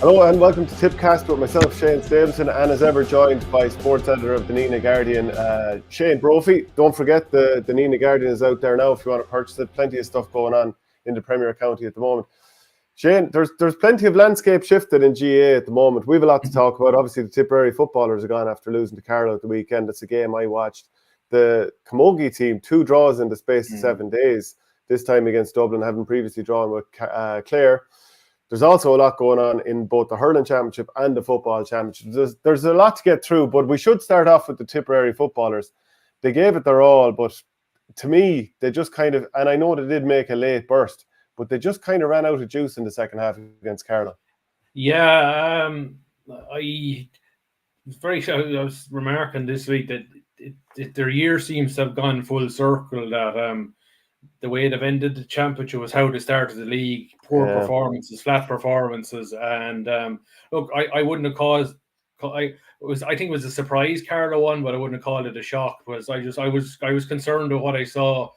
Hello and welcome to Tippcast with myself, Shane Stapleton, and as ever joined by sports editor of the Nenagh Guardian, Shane Brophy. Don't forget the Nenagh Guardian is out there now if you want to purchase it. Plenty of stuff going on in the Premier County at the moment. Shane, there's plenty of landscape shifted in GA at the moment. We have a lot to talk about. Obviously, the Tipperary footballers are gone after losing to Carlow at the weekend. That's a game I watched. The Camogie team, 2 draws in the space of 7 days, this time against Dublin, having previously drawn with Clare. There's also a lot going on in both the hurling championship and the football championship. There's a lot to get through, but we should start off with the Tipperary footballers. They gave it their all, but to me, they just kind of, and I know they did make a late burst, but they just kind of ran out of juice in the second half against Carlow. Yeah, I was remarking this week that their year seems to have gone full circle, that the way they've ended the championship was how they started the league. Poor performances, flat performances, and look, I wouldn't have caused. I think it was a surprise Carlow won, but I wouldn't have called it a shock. I was concerned with what I saw,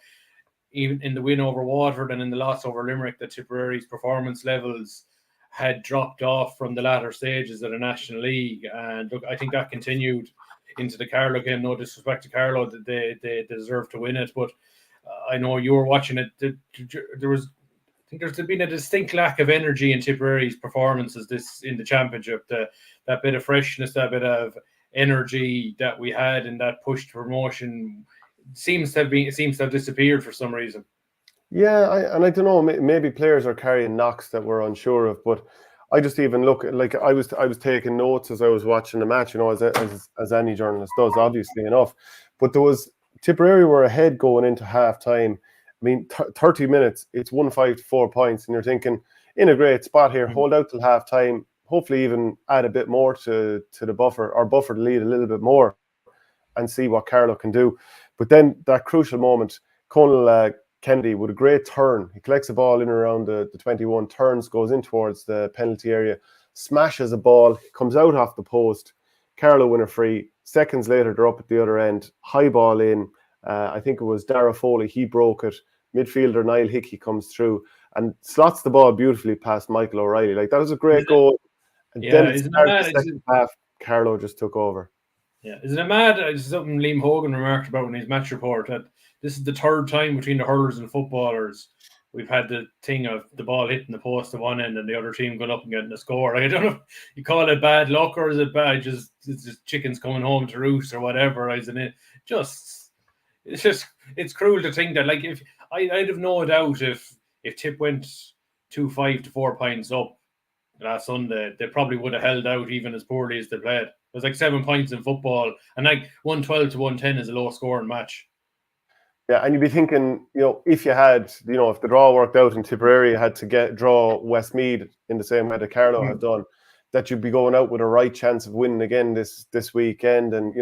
even in the win over Waterford and in the loss over Limerick, that Tipperary's performance levels had dropped off from the latter stages of the National League, and look, I think that continued into the Carlow game. No disrespect to Carlow, that they deserve to win it, but I know you were watching it. There's been a distinct lack of energy in Tipperary's performances in the championship. That bit of freshness, that bit of energy that we had in that push to promotion seems to have disappeared for some reason. Yeah, I don't know. Maybe players are carrying knocks that we're unsure of, but I just even look like I was taking notes as I was watching the match, as any journalist does, obviously enough. But Tipperary were ahead going into half time. I mean, 30 minutes, it's 1-5 to 4 points, and you're thinking, in a great spot here, hold out till half time, hopefully even add a bit more to the buffer, or buffer the lead a little bit more, and see what Carlow can do. But then that crucial moment, Conal Kennedy with a great turn, he collects a ball in around the 21, turns, goes in towards the penalty area, smashes a ball, comes out off the post, Carlow win a free. Seconds later, they're up at the other end, high ball in. I think it was Dara Foley, he broke it. Midfielder Niall Hickey comes through and slots the ball beautifully past Michael O'Reilly. Like, that was a great goal. And then at the second half, Carlow just took over. Yeah, isn't it mad? It's something Liam Hogan remarked about in his match report, that this is the third time between the hurlers and footballers we've had the thing of the ball hitting the post at one end and the other team going up and getting a score. Like, I don't know if you call it bad luck or is it bad, it's just chickens coming home to roost or whatever, isn't it? It's cruel to think that, like, if I'd have no doubt if Tip went 2-5 to 4 points up last Sunday, they probably would have held out even as poorly as they played. It was like 7 points in football, and like 112 to 110 is a low scoring match. Yeah, and you'd be thinking, if you had, if the draw worked out and Tipperary had to draw Westmeath in the same way that Carlow have done, that you'd be going out with a right chance of winning again this weekend, and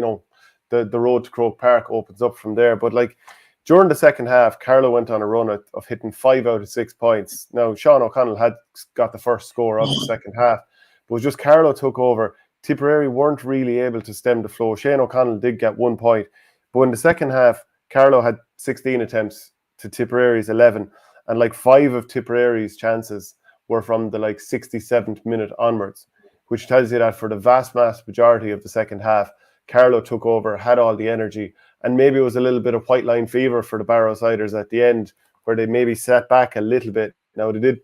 the road to Croke Park opens up from there. But like, during the second half, Carlow went on a run of hitting 5 out of 6 points. Now, Sean O'Connell had got the first score of the second half, but it was just Carlow took over. Tipperary weren't really able to stem the flow. Shane O'Connell did get 1 point, but in the second half, Carlow had 16 attempts to Tipperary's 11, and like 5 of Tipperary's chances were from the 67th minute onwards, which tells you that for the vast majority of the second half, Carlow took over, had all the energy, and maybe it was a little bit of white line fever for the Barrowsiders at the end, where they maybe sat back a little bit. Now, they did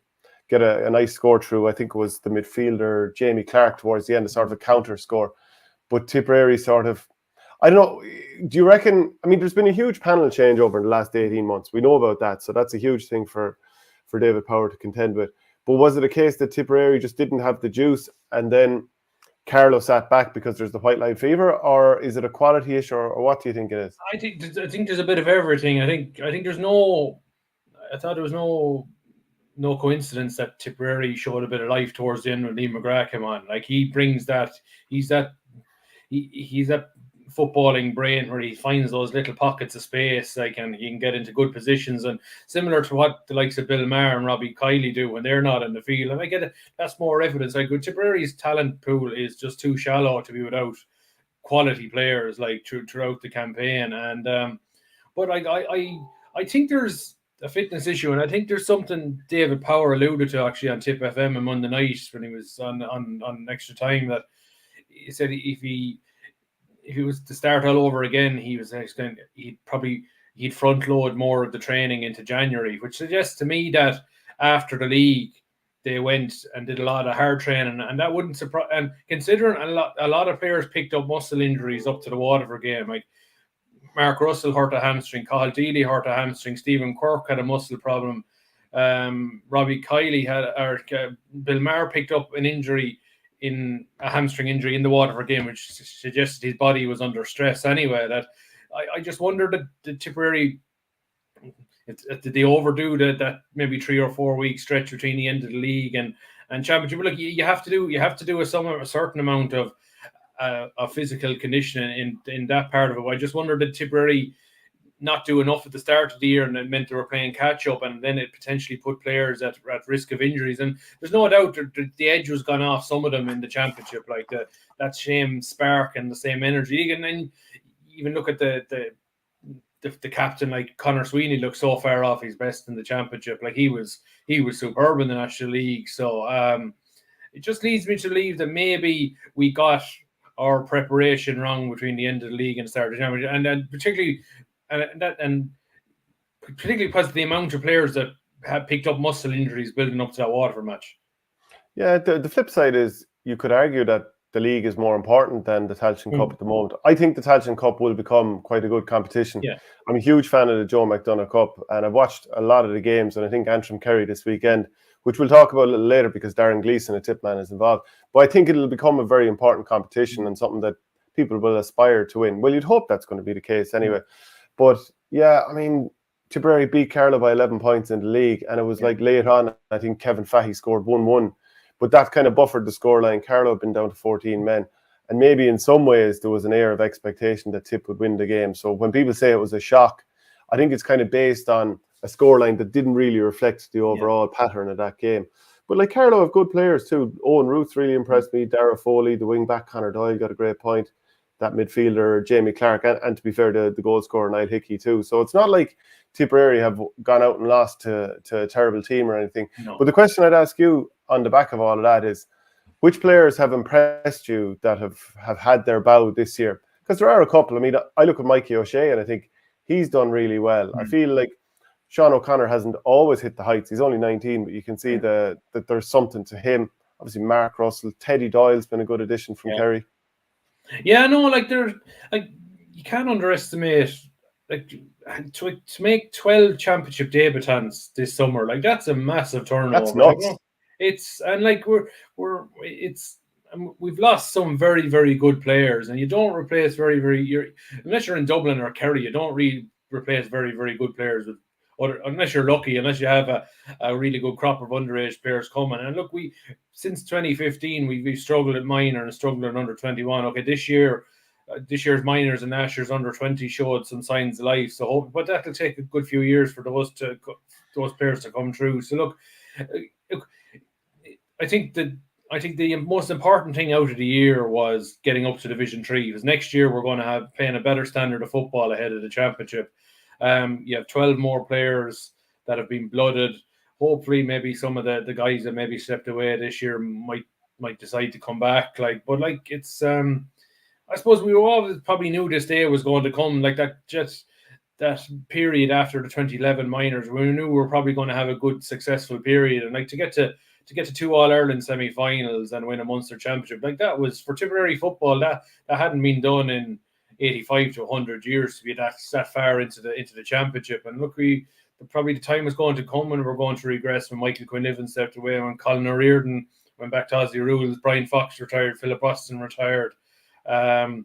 get a nice score through. I think it was the midfielder Jamie Clark towards the end, a sort of a counter score. But Tipperary sort of, I don't know, do you reckon, I mean, there's been a huge panel change over the last 18 months. We know about that, so that's a huge thing for David Power to contend with. But was it a case that Tipperary just didn't have the juice and then Carlow sat back because there's the white line fever, or is it a quality issue, or what do you think it is? I think there's a bit of everything. I think there's no. I thought there was no no coincidence that Tipperary showed a bit of life towards the end when Liam McGrath came on. Like, he brings that, he's that footballing brain where he finds those little pockets of space, like, and he can get into good positions, and similar to what the likes of Bill Maher and Robbie Kiley do when they're not in the field. And I get it, that's more evidence. Like, Tipperary's talent pool is just too shallow to be without quality players like throughout the campaign. And but I think there's a fitness issue, and I think there's something David Power alluded to actually on Tip FM on Monday night when he was on extra time, that he said if he was to start all over again, he'd front load more of the training into January, which suggests to me that after the league they went and did a lot of hard training, and that wouldn't surprise. And considering a lot of players picked up muscle injuries up to the Waterford game, like Mark Russell hurt a hamstring, Cathal Deely hurt a hamstring, Stephen Quirke had a muscle problem, Robbie Kiley Bill Maher picked up an injury, in a hamstring injury in the Waterford game, which suggested his body was under stress anyway. That I just wondered that the Tipperary, did they overdo that maybe 3 or 4 week stretch between the end of the league and championship? Look, you have to do a certain amount of physical conditioning in that part of it. I just wondered, did Tipperary not do enough at the start of the year, and it meant they were playing catch up, and then it potentially put players at risk of injuries? And there's no doubt that the edge was gone off some of them in the championship, like that same spark and the same energy. And then even look at the captain, like Conor Sweeney, looked so far off his best in the championship. Like, he was superb in the National League. So it just leads me to believe that maybe we got our preparation wrong between the end of the league and the start of the championship, and particularly because of the amount of players that have picked up muscle injuries building up to that Waterford match. Yeah, the flip side is you could argue that the league is more important than the Talteann Cup at the moment. I think the Talteann Cup will become quite a good competition. Yeah. I'm a huge fan of the Joe McDonagh Cup, and I've watched a lot of the games, and I think Antrim Kerry this weekend, which we'll talk about a little later because Darren Gleeson, a tip man, is involved. But I think it'll become a very important competition and something that people will aspire to win. Well, you'd hope that's going to be the case anyway. But yeah, I mean, Tipperary beat Carlow by 11 points in the league, and it was like late on, I think Kevin Fahey scored 1-1. But that kind of buffered the scoreline. Carlow had been down to 14 men. And maybe in some ways there was an air of expectation that Tip would win the game. So when people say it was a shock, I think it's kind of based on a scoreline that didn't really reflect the overall pattern of that game. But like, Carlow have good players too. Owen Root really impressed me. Dara Foley, the wing back, Conor Doyle got a great point. That midfielder, Jamie Clark, and to be fair, the goal scorer, Niall Hickey too. So it's not like Tipperary have gone out and lost to a terrible team or anything. No. But the question I'd ask you on the back of all of that is, which players have impressed you that have had their bow this year? Because there are a couple. I mean, I look at Mikey O'Shea and I think he's done really well. I feel like Sean O'Connor hasn't always hit the heights. He's only 19, but you can see that there's something to him. Obviously, Mark Russell, Teddy Doyle's been a good addition from Kerry. Yeah, no, like, you can't underestimate, like, to make 12 championship debutants this summer. Like, that's a massive turnover. That's nuts. Like, it's, and like, we've lost some very, very good players, and you don't replace unless you're in Dublin or Kerry, you don't really replace very, very good players with unless you're lucky, unless you have a really good crop of underage players coming. And look, since 2015 we've struggled at minor and struggled at under 21. Okay, this year's minors and last year's under 20 showed some signs of life. So, but that'll take a good few years for those players to come through. So look, I think the most important thing out of the year was getting up to Division 3, because next year we're going to have playing a better standard of football ahead of the championship. You have 12 more players that have been blooded. Hopefully, maybe some of the guys that maybe stepped away this year might decide to come back. Like, but like, it's I suppose we all probably knew this day was going to come. Like, that period after the 2011 minors, we knew we were probably going to have a good, successful period. And like, to get to 2 All-Ireland semi-finals and win a Munster championship, like, that was, for Tipperary football, that hadn't been done in 85 to 100 years to be that far into the championship. And look, probably the time was going to come when we're going to regress, when Michael Quinn-Niven stepped away, when Colin O'Riordan went back to Aussie rules, Brian Fox retired, Philip Austin retired. But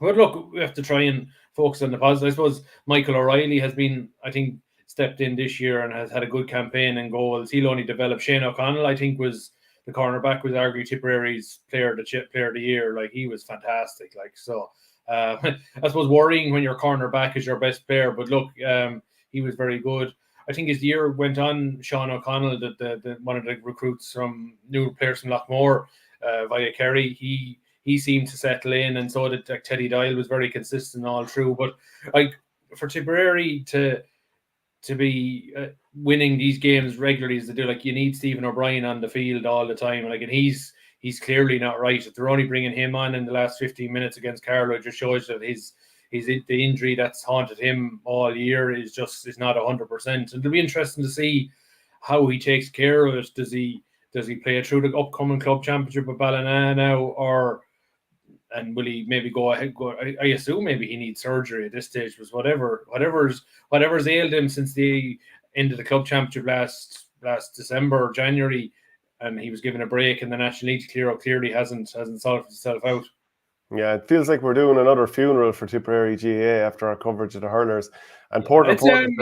look, we have to try and focus on the positive. I suppose Michael O'Reilly has been, I think, stepped in this year and has had a good campaign and goals. He'll only develop. Shane O'Connell, I think, was the cornerback, was arguably Tipperary's player of the year. Like, he was fantastic. Like, so I suppose worrying when your cornerback is your best player, but look, he was very good. I think as the year went on, Sean O'Connell, the one of the recruits from new players from Lochmore, via Kerry, he seemed to settle in, and so did Teddy Dial, was very consistent all through. But like, for Tipperary to be winning these games regularly as they do, like, you need Stephen O'Brien on the field all the time, like, and he's clearly not right. If they're only bringing him on in the last 15 minutes against Carlow, it just shows that the injury that's haunted him all year is not 100%. And it'll be interesting to see how he takes care of it. Does he play it through the upcoming club championship with Ballina now, and will he maybe go ahead? I assume maybe he needs surgery at this stage. Was whatever's ailed him since the end of the club championship last December or January, and he was given a break in the National League to clear up, clearly hasn't sorted itself out. Yeah, it feels like we're doing another funeral for Tipperary GAA after our coverage of the hurlers. And Porter. I don't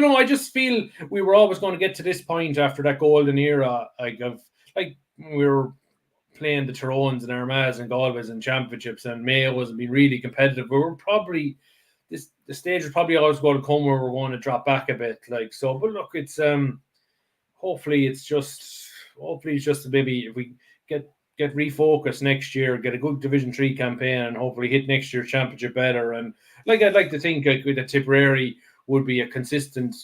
know. I just feel we were always going to get to this point after that golden era. We were playing the Tyrones and Armaghs and Galways and championships, and Mayo wasn't being really competitive. But we're probably the stage is probably always going to come where we're going to drop back a bit. Like, so, but look, it's hopefully it's just maybe if we get refocused next year, get a good Division 3 campaign, and hopefully hit next year's championship better. And like, I'd like to think that Tipperary would be a consistent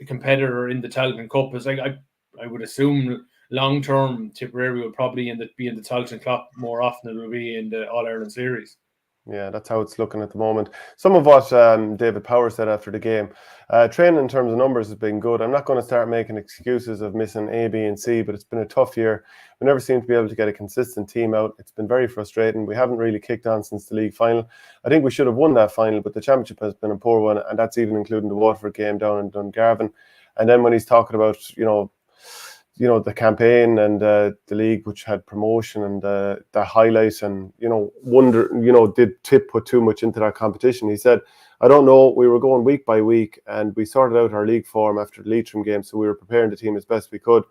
competitor in the Talteann Cup. As I would assume long term, Tipperary would probably be in the Talteann Cup more often than it will be in the All Ireland series. Yeah, that's how it's looking at the moment. Some of what David Power said after the game, training in terms of numbers has been good. I'm not going to start making excuses of missing A, B and C, but it's been a tough year. We never seem to be able to get a consistent team out. It's been very frustrating. We haven't really kicked on since the league final. I think we should have won that final, but the championship has been a poor one, and that's even including the Waterford game down in Dungarvan. And then when he's talking about, the campaign and the league, which had promotion and the highlights, and wonder, did Tip put too much into that competition? He said, I don't know, we were going week by week and we sorted out our league form after the Leitrim game, so we were preparing the team as best we could.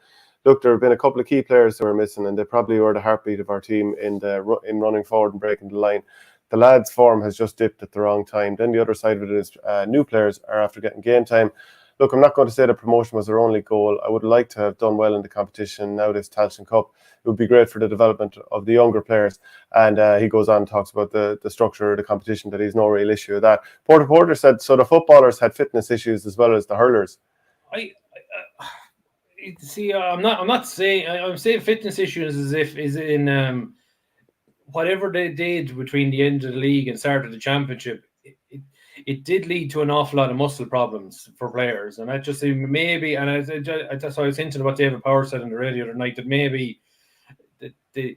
Look, there have been a couple of key players that were missing, and they probably were the heartbeat of our team in running forward and breaking the line. The lads' form has just dipped at the wrong time. Then the other side of it is new players are after getting game time. Look, I'm not going to say that promotion was our only goal. I would like to have done well in the competition. Now this Talteann Cup, it would be great for the development of the younger players. And he goes on and talks about the structure of the competition, that he's no real issue with that. Porter said, so the footballers had fitness issues as well as the hurlers. I'm saying fitness issues is in whatever they did between the end of the league and start of the championship. It did lead to an awful lot of muscle problems for players, and I just think maybe, and that's why I was hinting about David Power said on the radio the other night, that maybe they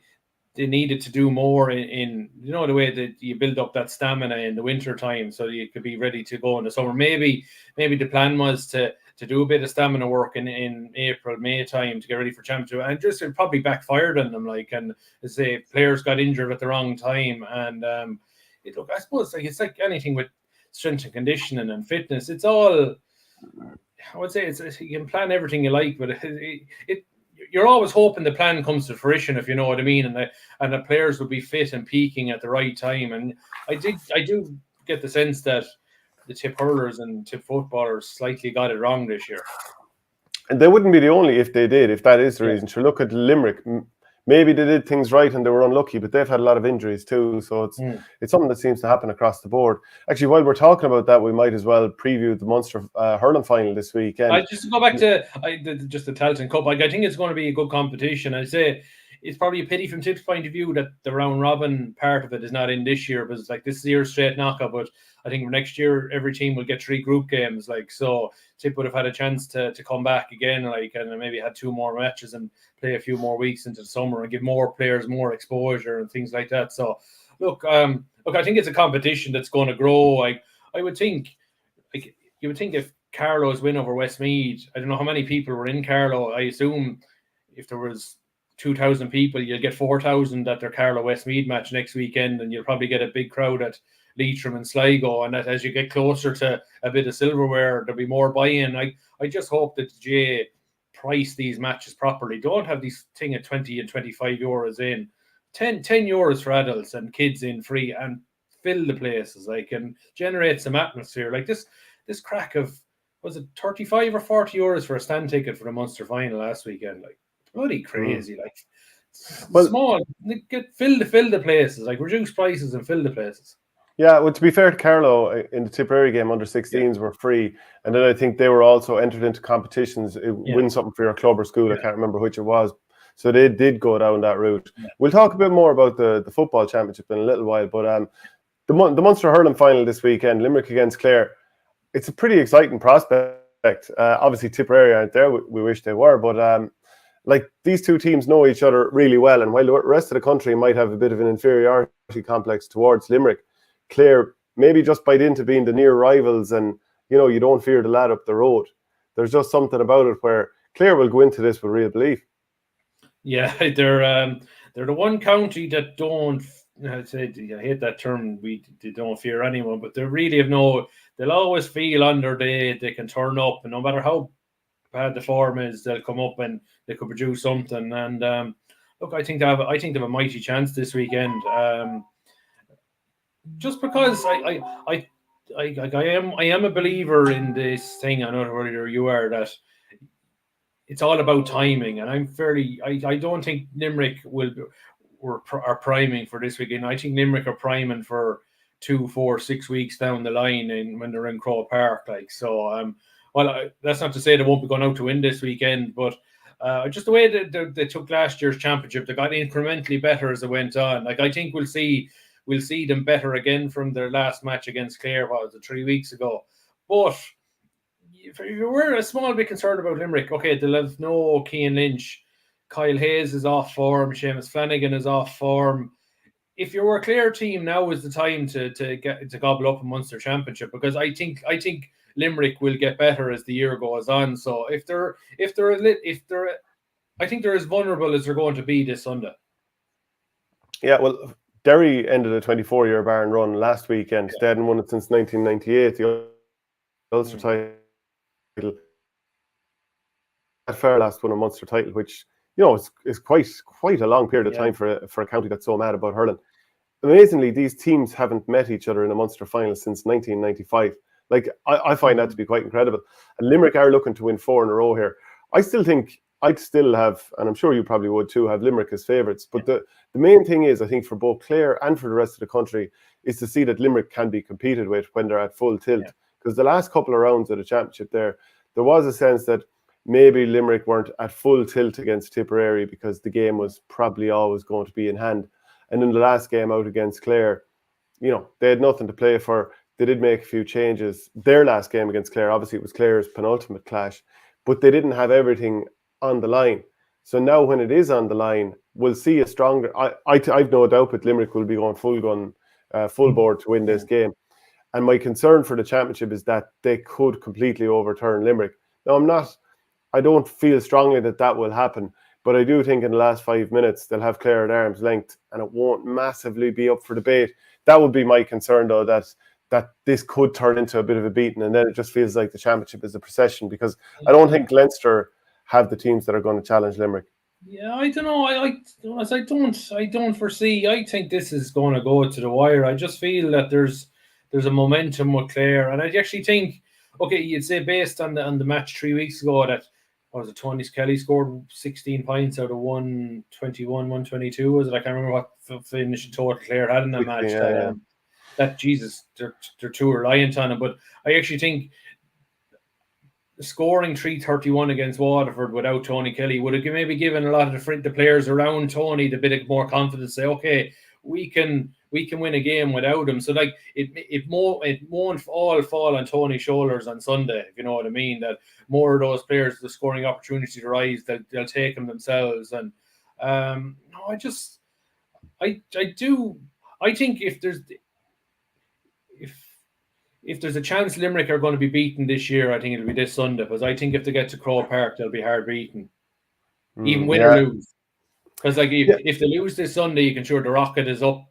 needed to do more in the way that you build up that stamina in the winter time, so you could be ready to go in the summer. Maybe the plan was to do a bit of stamina work in April, May time to get ready for championship, and just it probably backfired on them. Like, and as say, players got injured at the wrong time, and I suppose it's like anything with strength and conditioning and fitness. It's all, I would say, you can plan everything you like, but you're always hoping the plan comes to fruition, if you know what I mean, and the players will be fit and peaking at the right time. And I do get the sense that the Tip hurlers and Tip footballers slightly got it wrong this year. And they wouldn't be the only if they did, if that is the reason. Sure, look at Limerick. Maybe they did things right and they were unlucky, but they've had a lot of injuries too. So it's something that seems to happen across the board. Actually, while we're talking about that, we might as well preview the Munster hurling final this weekend. I just go back to just the Talteann Cup. I think it's going to be a good competition. I'd say it's probably a pity from Tip's point of view that the round robin part of it is not in this year, because like this year's straight knockout. But I think next year every team will get 3 group games. Like, so Tip would have had a chance to come back again, like, and maybe had 2 more matches and play a few more weeks into the summer and give more players more exposure and things like that. So look, I think it's a competition that's going to grow. I would think, like, you would think if Carlow's win over Westmeath, I don't know how many people were in Carlow. I assume if there was 2,000 people, you'll get 4,000 at their Carlow Westmeath match next weekend, and you'll probably get a big crowd at Leitrim and Sligo, and that as you get closer to a bit of silverware, there'll be more buy-in. I just hope that Jay price these matches properly. Don't have these thing at 20 and 25 euros in. 10 euros for adults and kids in free, and fill the places, like, and generate some atmosphere. Like this crack of, was it 35 or 40 euros for a stand ticket for the Munster final last weekend? Like, bloody crazy. Like, well, small, fill the places, like reduce prices and fill the places. Yeah, well, to be fair to Carlow, in the Tipperary game, under 16s were free. And then I think they were also entered into competitions, win something for your club or school. I can't remember which it was. So they did go down that route. Yeah. We'll talk a bit more about the football championship in a little while. But the Munster hurling final this weekend, Limerick against Clare, it's a pretty exciting prospect. Obviously, Tipperary aren't there. We wish they were. But like, these two teams know each other really well. And while the rest of the country might have a bit of an inferiority complex towards Limerick, Clare, maybe just by dint of being the near rivals, and you don't fear the lad up the road. There's just something about it where Clare will go into this with real belief. Yeah, they're the one county that don't. I hate that term. They don't fear anyone, but they really have no. They'll always feel under they can turn up, and no matter how bad the form is, they'll come up and they could produce something. And look, I think they have a mighty chance this weekend. Just because I am a believer in this thing. I know whether you are, that it's all about timing, and I don't think Limerick are priming for this weekend. I think Limerick are priming for 2, 4, 6 weeks down the line, and when they're in Croke Park, like so. Well, that's not to say they won't be going out to win this weekend, but just the way that they took last year's championship, they got incrementally better as it went on. Like, I think we'll see them better again from their last match against Clare, 3 weeks ago. But if you were a small bit concerned about Limerick, okay, they'll have no Cian Lynch. Kyle Hayes is off form. Seamus Flanagan is off form. If you were a Clare team, now is the time to gobble up a Munster championship, because I think Limerick will get better as the year goes on. So I think they're as vulnerable as they're going to be this Sunday. Yeah, well, Derry ended a 24-year barren run last weekend. They hadn't won it since 1998. The Ulster title. That fair last won a Munster title, which is quite a long period of time for a county that's so mad about hurling. Amazingly, these teams haven't met each other in a Munster final since 1995. Like, I find that to be quite incredible. And Limerick are looking to win 4 in a row here. I still think I'd still have, and I'm sure you probably would too, have Limerick as favourites. But the main thing is, I think, for both Clare and for the rest of the country, is to see that Limerick can be competed with when they're at full tilt. Because the last couple of rounds of the championship there was a sense that maybe Limerick weren't at full tilt against Tipperary because the game was probably always going to be in hand. And in the last game out against Clare, they had nothing to play for. They did make a few changes. Their last game against Clare, obviously it was Clare's penultimate clash, but they didn't have everything on the line. So now when it is on the line, we'll see a stronger... I've no doubt that Limerick will be going full board to win this game. And my concern for the championship is that they could completely overturn Limerick. Now, I don't feel strongly that will happen, but I do think in the last 5 minutes they'll have Clare at arm's length and it won't massively be up for debate. That would be my concern, though, that this could turn into a bit of a beating, and then it just feels like the championship is a procession, because I don't think Leinster have the teams that are going to challenge Limerick. Yeah, I don't know. I don't foresee. I think this is going to go to the wire. I just feel that there's a momentum with Clare, and I actually think, okay, you'd say based on the match 3 weeks ago that Tony Kelly scored 16 points out of 121, 122. Was it? I can't remember what finish total Clare had in that match. That Jesus, they're too reliant on it. But I actually think scoring 331 against Waterford without Tony Kelly would have maybe given a lot of the players around Tony the bit more confidence to say, okay, we can win a game without him. So like it won't all fall on Tony's shoulders on Sunday, if you know what I mean. That more of those players, the scoring opportunity to rise, they'll take them themselves. And I think if there's a chance Limerick are going to be beaten this year, I think it'll be this Sunday, because I think if they get to Croke Park, they'll be hard beaten, even win or lose. Because if they lose this Sunday, you can sure the rocket is up.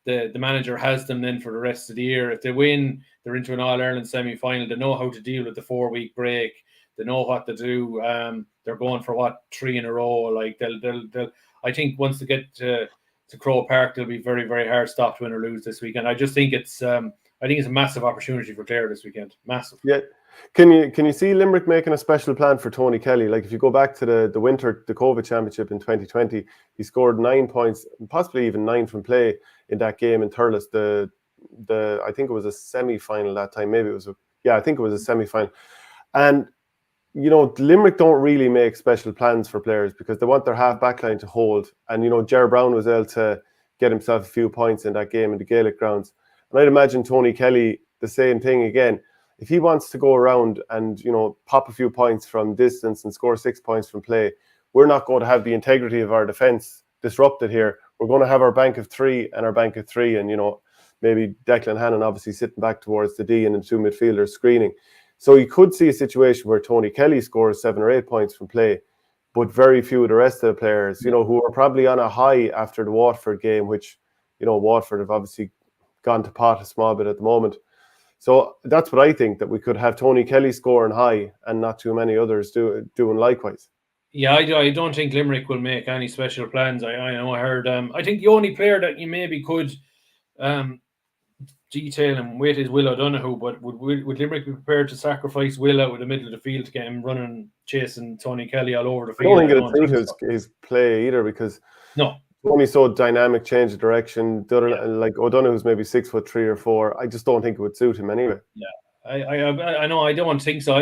the manager has them then for the rest of the year. If they win, they're into an All-Ireland semi-final. They know how to deal with the 4-week break. They know what to do. They're going for 3 in a row. Like they'll I think once they get to Croke Park, they'll be very, very hard stopped to win or lose this weekend. I just think it's a massive opportunity for Clare this weekend. Massive. Yeah. Can you see Limerick making a special plan for Tony Kelly? Like if you go back to the winter, the COVID championship in 2020, he scored 9 points, possibly even 9 from play in that game in Thurles. I think it was a semi-final that time. Maybe it was I think it was a semi-final. And Limerick don't really make special plans for players because they want their half back line to hold. And Ger Brown was able to get himself a few points in that game in the Gaelic grounds. And I'd imagine Tony Kelly the same thing again. If he wants to go around and, pop a few points from distance and score 6 points from play, we're not going to have the integrity of our defence disrupted here. We're going to have our bank of 3 and our bank of 3 and, maybe Declan Hannon obviously sitting back towards the D and the 2 midfielders screening. So you could see a situation where Tony Kelly scores 7 or 8 points from play, but very few of the rest of the players, who are probably on a high after the Waterford game, which, Waterford have obviously gone to pot a small bit at the moment. So that's what I think, that we could have Tony Kelly scoring high and not too many others doing likewise. Yeah, I don't think Limerick will make any special plans. I know I heard. I think the only player that you maybe could detail him with is Will O'Donoghue, but would Limerick be prepared to sacrifice Will out of the middle of the field to get him running, chasing Tony Kelly all over the field? I don't think it'll suit his play either, because no. Only so dynamic, change of direction. Like O'Donoghue's maybe 6'3" or 4. I just don't think it would suit him anyway. Yeah, I know. I don't think so. I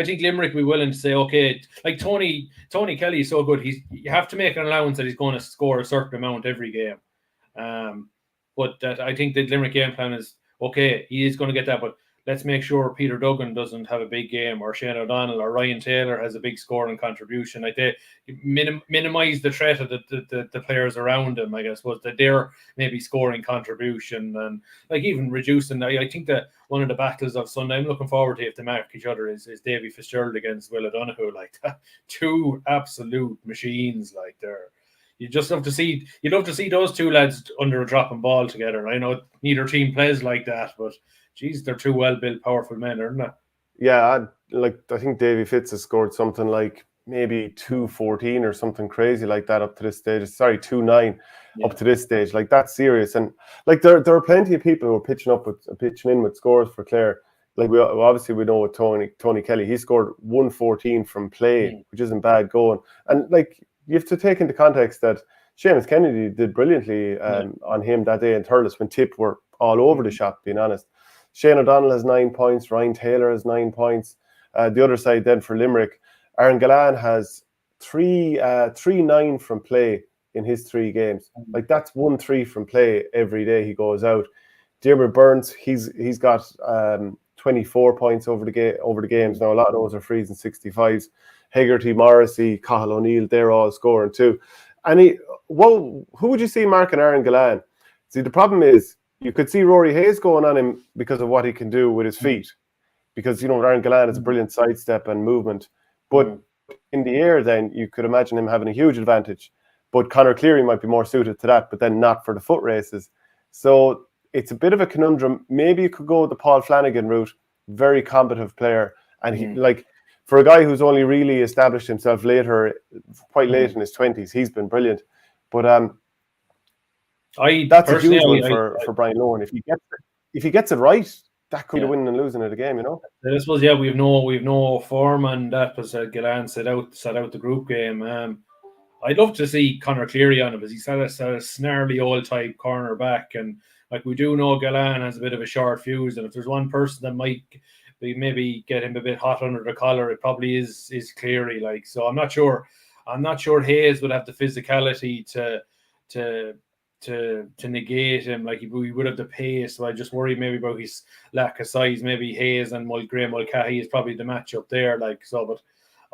think Limerick will be willing to say, okay, like Tony Kelly is so good. You have to make an allowance that he's going to score a certain amount every game. But I think the Limerick game plan is okay. He is going to get that, but let's make sure Peter Duggan doesn't have a big game, or Shane O'Donnell or Ryan Taylor has a big scoring contribution. Like they minimize the threat of the players around him, I guess, was that they're maybe scoring contribution, and like even reducing. I think that one of the battles of Sunday, I'm looking forward to if they mark each other, is Davy Fitzgerald against Will O'Donoghue. Like that, 2 absolute machines. Like you just love to see. You love to see those 2 lads under a dropping ball together. And I know neither team plays like that, but geez, they're 2 well-built, powerful men, aren't they? Yeah, I think Davy Fitz has scored something like maybe 2-14 or something crazy like that up to this stage. Sorry, 2-9 up to this stage. Like that's serious. And like there are plenty of people who are pitching in with scores for Clare. Like we know with Tony Kelly, he scored 114 from play, which isn't bad going. And like you have to take into context that Seamus Kennedy did brilliantly on him that day in Thurles when Tip were all over the shop, being honest. Shane O'Donnell has 9 points. Ryan Taylor has 9 points. The other side then for Limerick, Aaron Gillan has 3-9 from play in his 3 games. Like that's 1-3 from play every day he goes out. Diarmuid Burns, he's got 24 points over the games. Now a lot of those are frees and 65s. Hegarty, Morrissey, Cahill O'Neill, they're all scoring too. And who would you see marking Aaron Gillan? See, the problem is you could see Rory Hayes going on him because of what he can do with his feet. Because, Aaron Gillan is a brilliant sidestep and movement. But in the air, then, you could imagine him having a huge advantage. But Conor Cleary might be more suited to that, but then not for the foot races. So it's a bit of a conundrum. Maybe you could go the Paul Flanagan route, very combative player. And he, for a guy who's only really established himself quite late in his 20s, he's been brilliant. But that's a huge one for Brian Lohan. If he gets it right, that could be winning and losing of the game, I suppose, we've no form, and that was Gillan set out the group game. I'd love to see Conor Cleary on it, because he's had a snarly old type corner back, and like we do know Gillan has a bit of a short fuse, and if there's one person that might maybe get him a bit hot under the collar, it probably is Cleary. Like, so I'm not sure Hayes would have the physicality to negate him. Like he would have the pace. So I just worry maybe about his lack of size. Maybe Hayes and Graham Mulcahy is probably the matchup there. Like so, but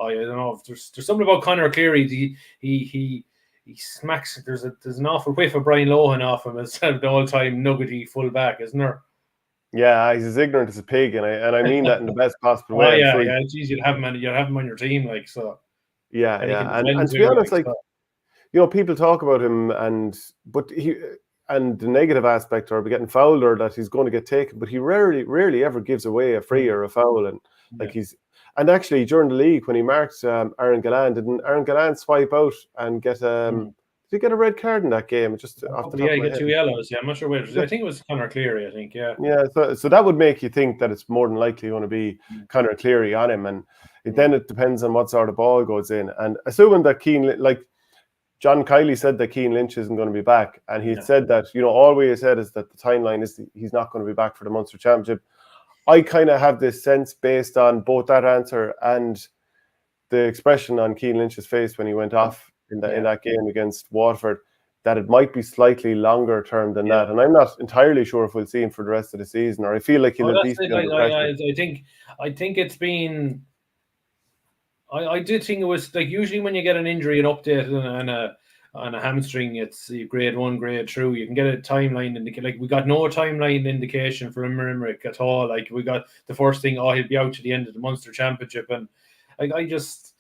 I don't know if there's something about Conor Cleary. He smacks. There's an awful whiff of Brian Lohan off him as an all-time nuggety full back, isn't there? Yeah, he's as ignorant as a pig, and I mean that in the best possible way. Yeah. Geez, you'd have him on your team, like so. Yeah. And to be honest, like people talk about him, but and the negative aspect, or getting fouled, or that he's going to get taken, but he rarely ever gives away a free or a foul. And and actually during the league when he marked Aaron Galland, didn't Aaron Galland swipe out and get did he get a red card in that game? Just off the top of my he got head. 2 yellows. Yeah, I'm not sure where. I think it was Conor Cleary. I think. Yeah. Yeah. So that would make you think that it's more than likely going to be Conor Cleary on him, and then it depends on what sort of ball goes in. And assuming that Keane, like John Kiley said that Keane Lynch isn't going to be back, and he said that, all we have said is that the timeline is he's not going to be back for the Munster Championship. I kind of have this sense based on both that answer and the expression on Keane Lynch's face when he went off in that game against Waterford, that it might be slightly longer term than that. And I'm not entirely sure if we'll see him for the rest of the season, or I feel like he'll at least be under pressure. I think it's been. I did think it was like usually when you get an injury, an update on a hamstring, it's grade 1, grade 2. You can get a timeline indication. Like we got no timeline indication for Limerick at all. Like we got the first thing, he'll be out to the end of the Munster Championship, and I just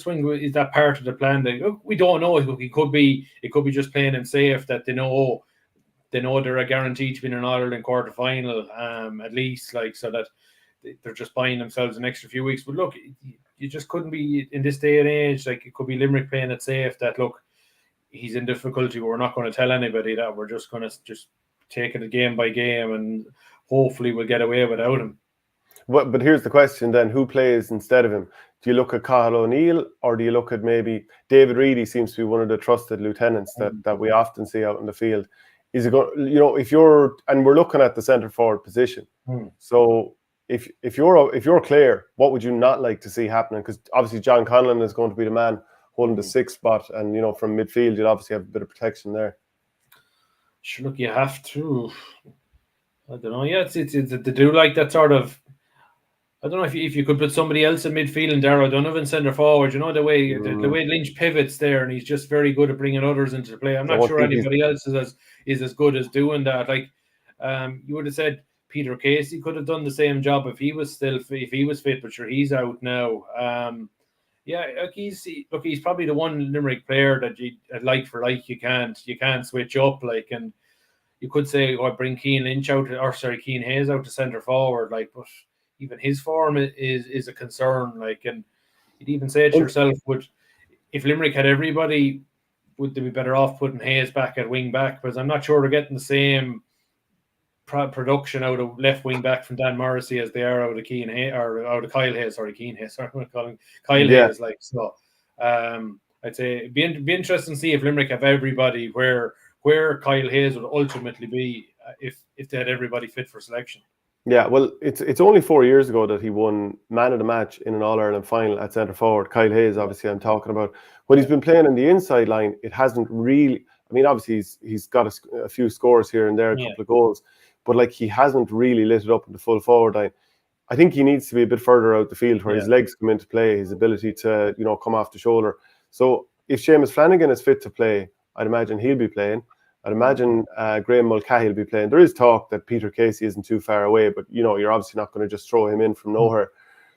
think, is that part of the plan? That we don't know. It could be just playing him safe, that they know they're a guaranteed to be in an All-Ireland quarter final, at least, like, so that they're just buying themselves an extra few weeks. But look, you just couldn't be in this day and age. Like it could be Limerick playing it safe, that look, he's in difficulty, but we're not going to tell anybody that. We're just going to take it game by game, and hopefully we'll get away without him. But here's the question then: who plays instead of him? Do you look at Cathal O'Neill, or do you look at maybe David Reedy? Seems to be one of the trusted lieutenants that we often see out in the field. Is it going? If you're, and we're looking at the centre forward position, so. If you're Clare, what would you not like to see happening? Because obviously John Conlon is going to be the man holding the 6th spot, and from midfield you'll obviously have a bit of protection there. Sure, look, you have to. I don't know. Yeah, it's they do like that sort of. I don't know if you could put somebody else in midfield and Darragh Donovan centre forward. The way Lynch pivots there, and he's just very good at bringing others into the play. I'm not sure anybody else is as good as doing that. Like you would have said, Peter Casey could have done the same job if he was fit, but sure, he's out now. He's probably the one Limerick player that you like for like you can't switch up, like, and you could say bring Keane Hayes out to centre forward, like, but even his form is a concern, like, and you'd even say it yourself, if Limerick had everybody, would they be better off putting Hayes back at wing back? Because I'm not sure they're getting the same production out of left wing back from Dan Morrissey as they are out of Keane Hayes, or out of Kyle Hayes. Sorry, Keane Hayes. Sorry, I'm going to call him Kyle Hayes. Like, so, I'd say it'd be interesting to see if Limerick have everybody where Kyle Hayes would ultimately be if they had everybody fit for selection. Yeah, well, it's only 4 years ago that he won man of the match in an All-Ireland final at centre forward. Kyle Hayes, obviously, I'm talking about. When he's been playing in the inside line, it hasn't really. I mean, obviously, he's got a few scores here and there, a couple of goals. But like, he hasn't really lit it up in the full forward line. I think he needs to be a bit further out the field where his legs come into play, his ability to, come off the shoulder. So if Seamus Flanagan is fit to play, I'd imagine he'll be playing. I'd imagine Graham Mulcahy will be playing. There is talk that Peter Casey isn't too far away, but you're obviously not going to just throw him in from nowhere.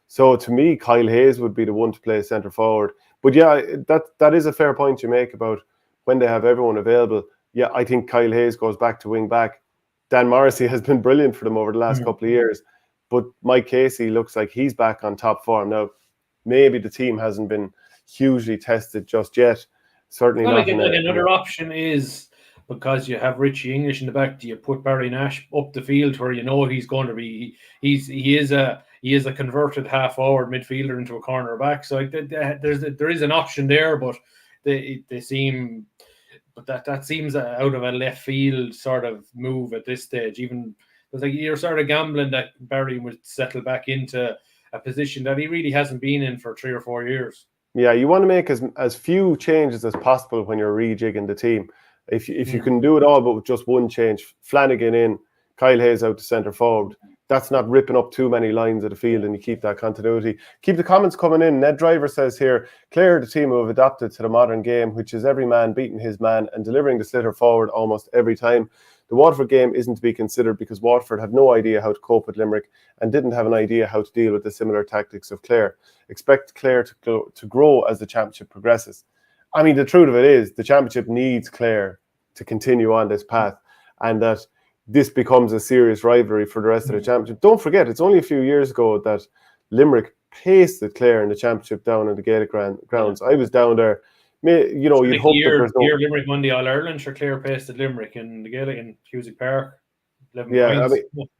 So to me, Kyle Hayes would be the one to play centre forward. But yeah, that is a fair point you make about when they have everyone available. Yeah, I think Kyle Hayes goes back to wing back. Dan Morrissey has been brilliant for them over the last couple of years, but Mike Casey looks like he's back on top form now. Maybe the team hasn't been hugely tested just yet. Certainly not. Another option is, because you have Richie English in the back, do you put Barry Nash up the field where he's going to be? He is a converted half forward midfielder into a corner back. So there is an option there, but they seem. But that seems out of a left field sort of move at this stage. Even it's like you're sort of gambling that Barry would settle back into a position that he really hasn't been in for 3 or 4 years. Yeah, you want to make as few changes as possible when you're rejigging the team. If you can do it all, but with just one change, Flanagan in, Kyle Hayes out to centre forward. That's not ripping up too many lines of the field, and you keep that continuity. Keep the comments coming in. Ned Driver says here, Clare, the team who have adapted to the modern game, which is every man beating his man and delivering the slitter forward almost every time. The Waterford game isn't to be considered because Waterford have no idea how to cope with Limerick and didn't have an idea how to deal with the similar tactics of Clare. Expect Clare to grow as the championship progresses. I mean, the truth of it is the championship needs Clare to continue on this path, and that this becomes a serious rivalry for the rest of the championship. Don't forget, it's only a few years ago that Limerick pasted Clare in the championship down in the Gaelic grounds. I was down there. You'd hope that there's no... year Limerick won the All-Ireland, sure, Clare pasted Limerick in the Gaelic in Cusack Park. 11 points.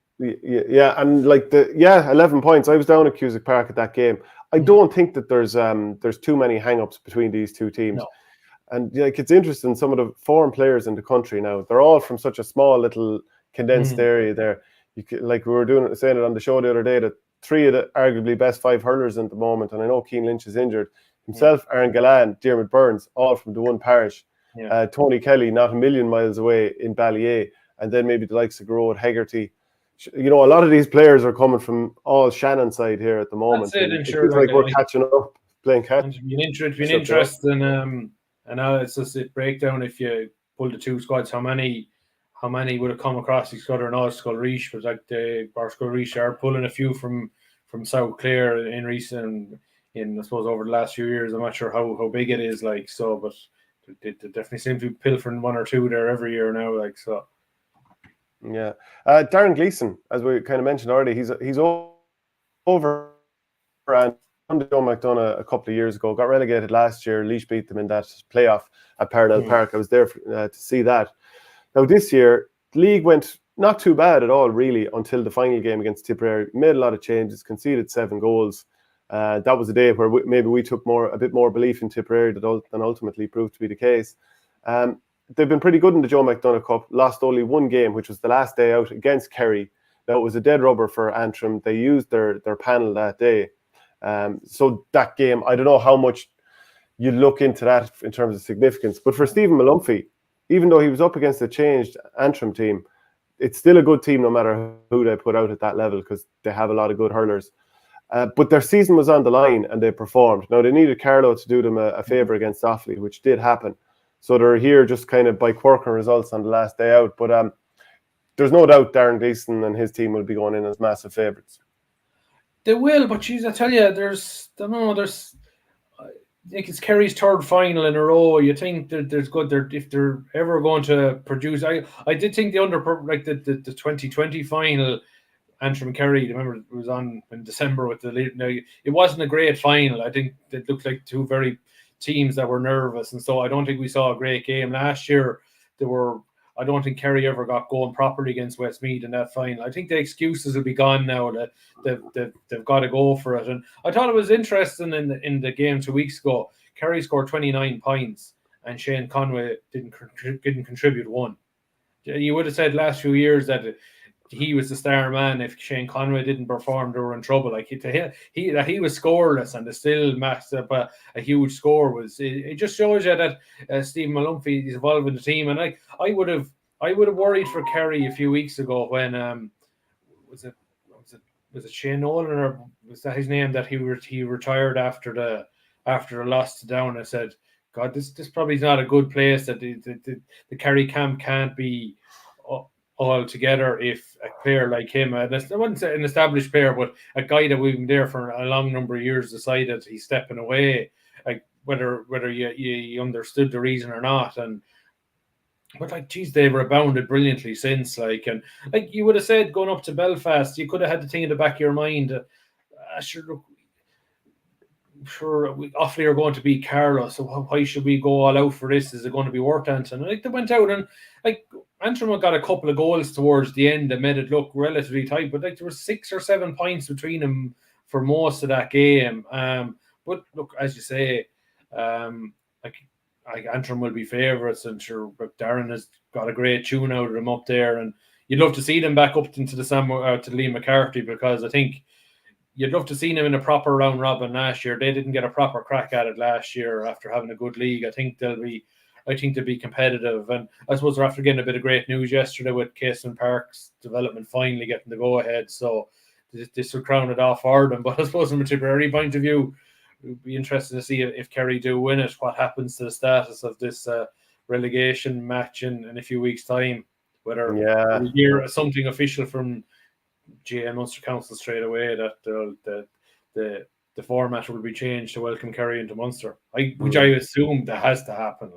And 11 points. I was down at Cusack Park at that game. I don't think that there's too many hang-ups between these two teams. No. And it's interesting, some of the foreign players in the country now, they're all from such a small little condensed area there. Like we were saying it on the show the other day, that 3 of the arguably best 5 hurlers at the moment, and I know Keane Lynch is injured, himself, Aaron Gallan, Diarmuid Burns, all from the one parish. Tony Kelly, not a million miles away in Ballyea, and then maybe the likes of Grode, Hegarty. A lot of these players are coming from all Shannon side here at the moment. That's it, it feels like we're catching up, playing catch. It's been interesting, and now it's just a breakdown. If you pull the 2 squads, how many would have come across each other in Scoil Reach? But like the Scoil Reach are pulling a few from South Clare in recent, I suppose over the last few years. I'm not sure how big it is, like, so, but they definitely seem to be pilfering 1 or 2 there every year now, like, so. Yeah, Darren Gleeson, as we kind of mentioned already, he's over and under Joe McDonagh a couple of years ago, got relegated last year. Laois beat them in that playoff at Parnell Park. I was there to see that. Now this year, the league went not too bad at all, really, until the final game against Tipperary. Made a lot of changes, conceded 7 goals. That was a day where maybe we took a bit more belief in Tipperary than ultimately proved to be the case. They've been pretty good in the Joe McDonagh Cup. Lost only 1 game, which was the last day out against Kerry. Now, it was a dead rubber for Antrim. They used their panel that day. So that game, I don't know how much you look into that in terms of significance. But for Stephen Malumphey, even though he was up against a changed Antrim team, it's still a good team no matter who they put out at that level, because they have a lot of good hurlers. But their season was on the line and they performed. Now, they needed Carlow to do them a favour against Offaly, which did happen. So they're here just kind of by quirking results on the last day out. But there's no doubt Darren Gleeson and his team will be going in as massive favourites. They will, but geez, I tell you, I think it's Kerry's 3rd final in a row. You think that there's good there if they're ever going to produce. I did think the 2020 final, Antrim Kerry, remember it was on in December with the lead. Now it wasn't a great final. I think it looked like 2 very teams that were nervous, and so I don't think we saw a great game last year. I don't think Kerry ever got going properly against Westmeath in that final. I think the excuses will be gone now. That they've got to go for it. And I thought it was interesting in the game 2 weeks ago. Kerry scored 29 points, and Shane Conway didn't contribute 1. You would have said last few years that he was the star man. If Shane Conway didn't perform, they were in trouble. Like he was scoreless, and they still matched up a huge score. It just shows you that Stephen Malumphey is involved in the team. And I would have worried for Kerry a few weeks ago when was it Shane Nolan, or was that his name, that he retired after the loss to Down? I said, God, this probably is not a good place. That the Kerry camp can't be all together if a player like him, I wouldn't say an established player, but a guy that we've been there for a long number of years, decided he's stepping away, like whether you understood the reason or not. But geez, they've rebounded brilliantly since. And you would have said going up to Belfast, you could have had the thing in the back of your mind, sure, Offaly are going to beat Carlow, so why should we go all out for this? Is it going to be worth anything? And they went out and Antrim got a couple of goals towards the end that made it look relatively tight, but there were 6 or 7 points between them for most of that game. But look, as you say, Antrim will be favourites, and sure, Darren has got a great tune out of them up there, and you'd love to see them back up into the to Liam McCarthy, because I think you'd love to see them in a proper round robin last year. They didn't get a proper crack at it last year after having a good league. I think they'll be competitive. And I suppose they're after getting a bit of great news yesterday with Caseman Park's development finally getting the go-ahead. So this will crown it off for them. But I suppose from a Tipperary point of view, it would be interesting to see if Kerry do win it, what happens to the status of this relegation match in a few weeks' time. Whether we hear something official from GA Munster Council straight away that the format will be changed to welcome Kerry into Munster, which I assume that has to happen.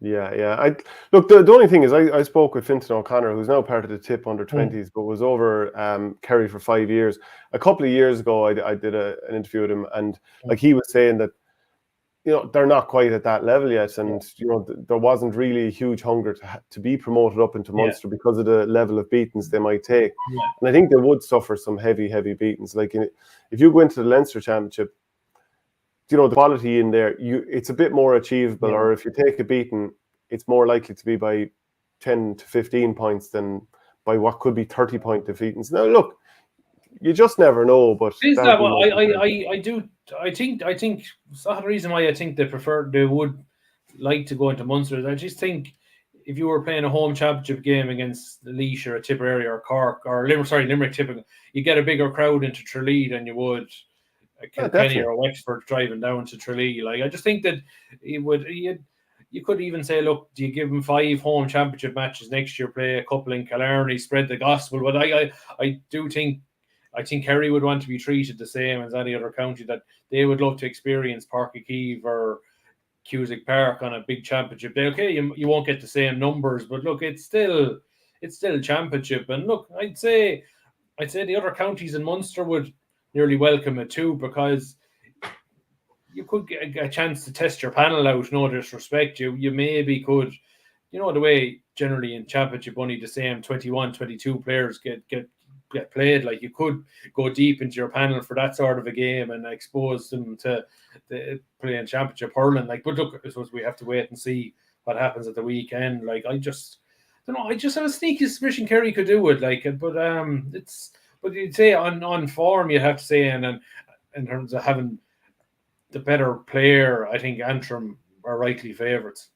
Yeah. Look, the only thing is, I spoke with Fintan O'Connor, who's now part of the Tip under-20s, but was over Kerry for 5 years. A couple of years ago, I did an interview with him, and like he was saying that, they're not quite at that level yet, and there wasn't really a huge hunger to be promoted up into Munster because of the level of beatings they might take. And I think they would suffer some heavy beatings. Like if you go into the Leinster Championship, the quality in there, it's a bit more achievable. Or if you take a beating, it's more likely to be by 10 to 15 points than by what could be 30-point defeatings. Now, look, you just never know. But is that what I do? I think it's not the reason why I think they would like to go into Munster. I just think if you were playing a home championship game against Laois or Tipperary or Cork or Limerick, typically you get a bigger crowd into Tralee than you would Kilkenny or Wexford driving down to Tralee. Like, I just think that you could even say, look, do you give them 5 home championship matches next year, play a couple in Killarney, spread the gospel? But I think Kerry would want to be treated the same as any other county, that they would love to experience Páirc Uí Chaoimh or Cusack Park on a big championship day. Okay, you won't get the same numbers, but look, it's still championship. And look, I'd say the other counties in Munster would nearly welcome it too, because you could get a chance to test your panel out. No disrespect, you maybe could, the way generally in championship only the same 21, 22 players get played. Like, you could go deep into your panel for that sort of a game and expose them to the playing championship hurling. Like, but look, I suppose we have to wait and see what happens at the weekend. Like, I just don't know. I just have a sneaky suspicion Kerry could do it. Like, but you'd say on form, you'd have to say, and in terms of having the better player, I think Antrim are rightly favourites.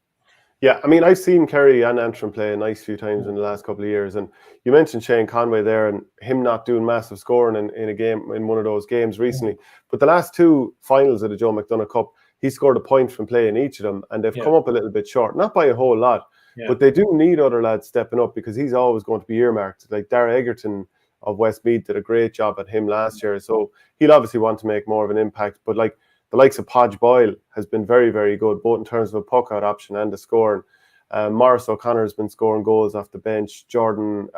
Yeah, I mean, I've seen Kerry and Antrim play a nice few times in the last couple of years, and you mentioned Shane Conway there and him not doing massive scoring in a game, in one of those games recently. But the last 2 finals of the Joe McDonagh Cup, he scored a point from play in each of them, and they've come up a little bit short, not by a whole lot, but they do need other lads stepping up, because he's always going to be earmarked. Like Dara Egerton of Westmeath did a great job at him last year, so he'll obviously want to make more of an impact. But like the likes of Podge Boyle has been very, very good, both in terms of a puck-out option and the scoring. Maurice O'Connor has been scoring goals off the bench. Jordan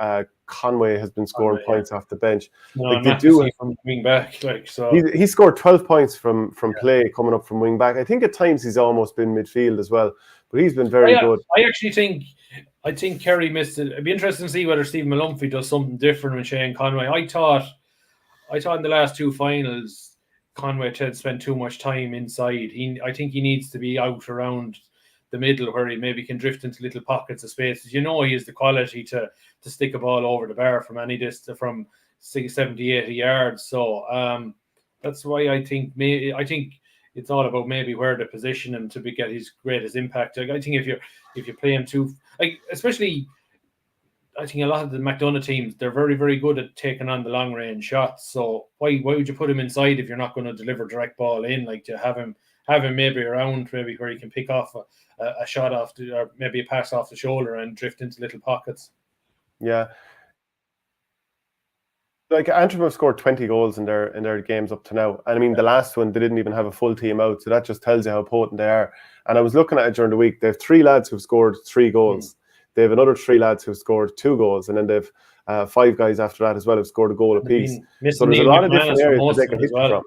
Conway has been scoring points off the bench. No, like, they do from wing back. Like, so he scored 12 points from play coming up from wing back. I think at times he's almost been midfield as well, but he's been very good. I actually think Kerry missed it. It'd be interesting to see whether Stephen Malumphey does something different with Shane Conway. I thought in the last 2 finals, Conway had spent too much time inside. I think he needs to be out around the middle, where he maybe can drift into little pockets of spaces. He has the quality to stick a ball over the bar from any distance, from 70, 80 yards. So that's why I think it's all about maybe where to position him to get his greatest impact. Like, I think if you play him too, like, especially, I think a lot of the McDonagh teams, they're very, very good at taking on the long range shots. So why would you put him inside if you're not going to deliver direct ball in? Like, to have him maybe around, maybe where he can pick off a shot off or maybe a pass off the shoulder and drift into little pockets. Yeah. Like, Antrim have scored 20 goals in their games up to now. And I mean, the last one, they didn't even have a full team out. So that just tells you how potent they are. And I was looking at it during the week. They have 3 lads who've scored 3 goals. They have another 3 lads who've scored 2 goals. And then they've 5 guys after that as well who've scored a goal apiece. So there's a lot of different areas that they can hit from.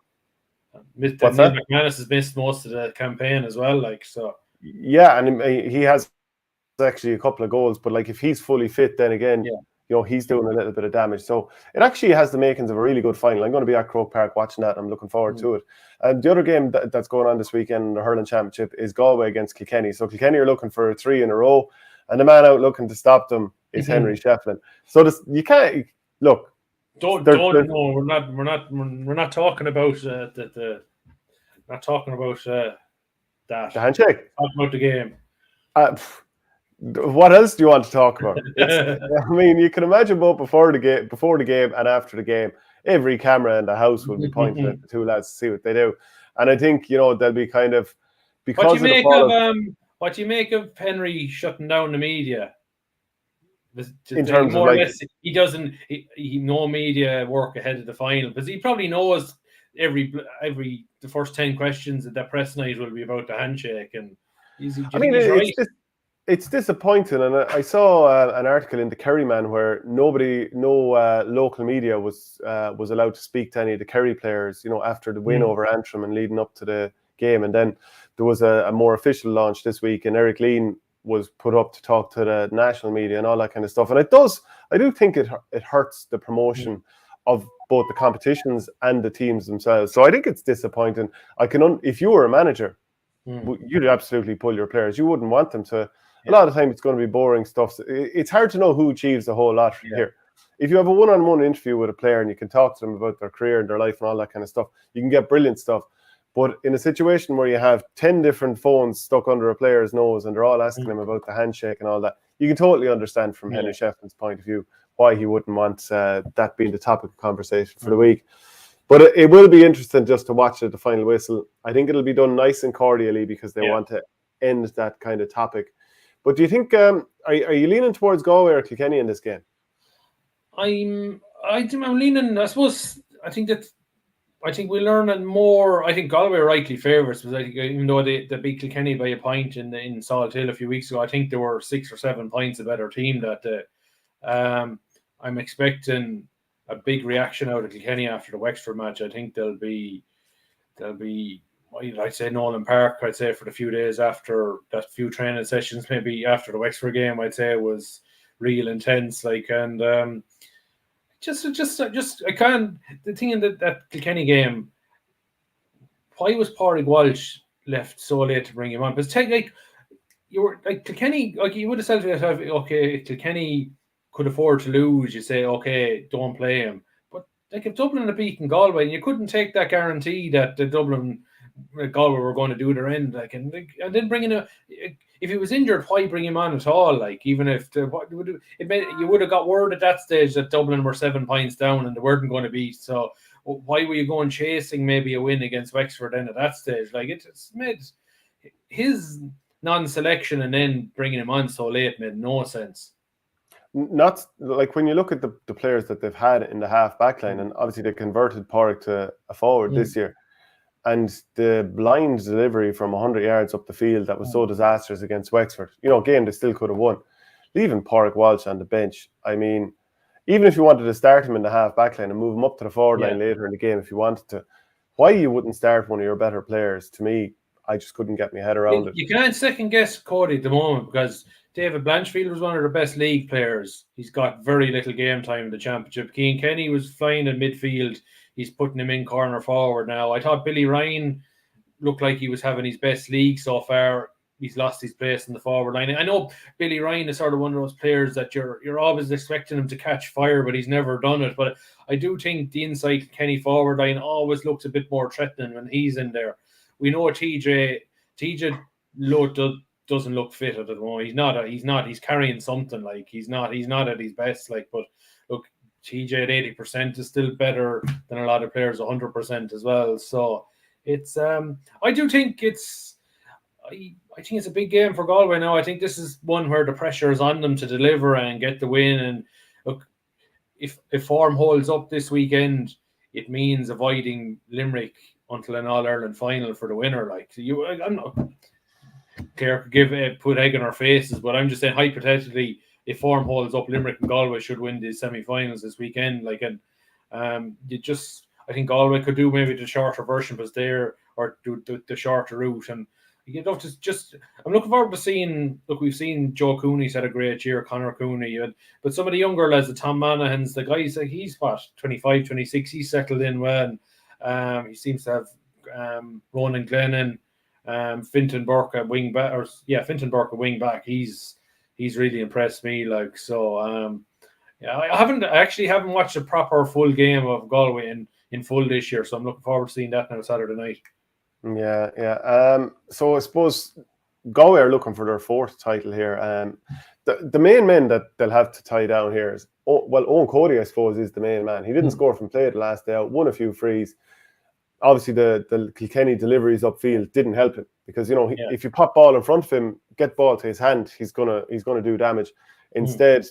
What's that? McManus has missed most of the campaign as well. Like, so. Yeah, and he has actually a couple of goals. But like, if he's fully fit, then again, he's doing a little bit of damage. So it actually has the makings of a really good final. I'm going to be at Croke Park watching that. I'm looking forward to it. And the other game that's going on this weekend in the hurling championship is Galway against Kilkenny. So Kilkenny are looking for 3 in a row, and the man out looking to stop them is Henry Shefflin. So you can't look. Don't no. We're not talking about that. The handshake. Talk about the game. What else do you want to talk about? I mean, you can imagine both before the game and after the game, every camera in the house will be pointing at the 2 lads to see what they do. And I think, they'll be kind of, because what do you make of Henry shutting down the media? In terms of, like, he doesn't no media work ahead of the final, because he probably knows the first 10 questions at that press night will be about the handshake, and he's right. It's disappointing, and I saw an article in the Kerryman where no local media was allowed to speak to any of the Kerry players, after the win over Antrim and leading up to the game. And then there was a more official launch this week, and Eric Lean was put up to talk to the national media and all that kind of stuff. And I do think it hurts the promotion of both the competitions and the teams themselves. So I think it's disappointing. If you were a manager, you'd absolutely pull your players. You wouldn't want them to. A lot of the time, it's going to be boring stuff. It's hard to know who achieves a whole lot here. If you have a one-on-one interview with a player and you can talk to them about their career and their life and all that kind of stuff, you can get brilliant stuff. But in a situation where you have 10 different phones stuck under a player's nose and they're all asking him about the handshake and all that, you can totally understand from Henry Shefflin's point of view why he wouldn't want that being the topic of conversation for the week. But it will be interesting just to watch at the final whistle. I think it'll be done nice and cordially because they want to end that kind of topic. But do you think, are you leaning towards Galway or Kilkenny in this game? I'm leaning, I suppose, I think we're learning more. I think Galway are rightly favourites, because I think even though they beat Kilkenny by a point in Salt Hill a few weeks ago, I think they were 6 or 7 points a better team that day. I'm expecting a big reaction out of Kilkenny after the Wexford match. I think they'll be I'd say Nolan Park, I'd say for the few days after that, few training sessions, maybe after the Wexford game, I'd say it was real intense. I can't, the thing in that Kilkenny game, why was Pádraig Walsh left so late to bring him on? Because you were like Kilkenny, like you would have said to yourself, okay, if Kilkenny could afford to lose, you say, okay, don't play him. But like if Dublin had beaten Galway, and you couldn't take that guarantee that the Galway were going to do their end, and then bring in if he was injured, why bring him on at all? Like, even if you would have got word at that stage that Dublin were 7 points down and they weren't going to beat. So why were you going chasing maybe a win against Wexford then at that stage? Like, it's made his non-selection and then bringing him on so late made no sense. Not like when you look at the players that they've had in the half back line, and obviously they converted Pádraig to a forward this year. And the blind delivery from 100 yards up the field that was so disastrous against Wexford, game they still could have won. Leaving Pádraig Walsh on the bench, I mean, even if you wanted to start him in the half back line and move him up to the forward line later in the game if you wanted to, why you wouldn't start one of your better players, to me, I just couldn't get my head around it. You can't second guess Cody at the moment, because David Blanchfield was one of the best league players. He's got very little game time in the championship. Cian Kenny was flying in midfield. He's putting him in corner forward now. I thought Billy Ryan looked like he was having his best league so far. He's lost his place in the forward line. I know Billy Ryan is sort of one of those players that you're always expecting him to catch fire, but he's never done it. But I do think the inside Kenny forward line always looks a bit more threatening when he's in there. We know TJ doesn't look fit at the moment. He's not. He's carrying something. Like, he's not at his best. Like, but look, TJ at 80% is still better than a lot of players 100% as well. So it's I do think it's a big game for Galway now. I think this is one where the pressure is on them to deliver and get the win. And look, if form holds up this weekend, it means avoiding Limerick until an All-Ireland final for the winner. Like, I'm not Claire could put egg in our faces, but I'm just saying, hypothetically, if form holds up, Limerick and Galway should win the semi-finals this weekend. I think Galway could do maybe the shorter version, or do the shorter route. And I'm looking forward to seeing. Look, we've seen Joe Cooney's had a great year, Conor Cooney, but some of the younger lads, the Tom Monaghan's, the guys, he's 25, 26. He's settled in well. He seems to have Ronan Glennon, Fintan Burke at wing back, Fintan Burke at wing back. He's really impressed me. Like, so, I haven't watched a proper full game of Galway in full this year, so I'm looking forward to seeing that now Saturday night. Yeah. So I suppose Galway are looking for their 4th title here. The main men that they'll have to tie down here is, Owen Cody, I suppose, is the main man. He didn't score from play the last day out, won a few frees. Obviously, the Kilkenny deliveries upfield didn't help him, because if you pop ball in front of him, get ball to his hand, he's gonna do damage. Instead,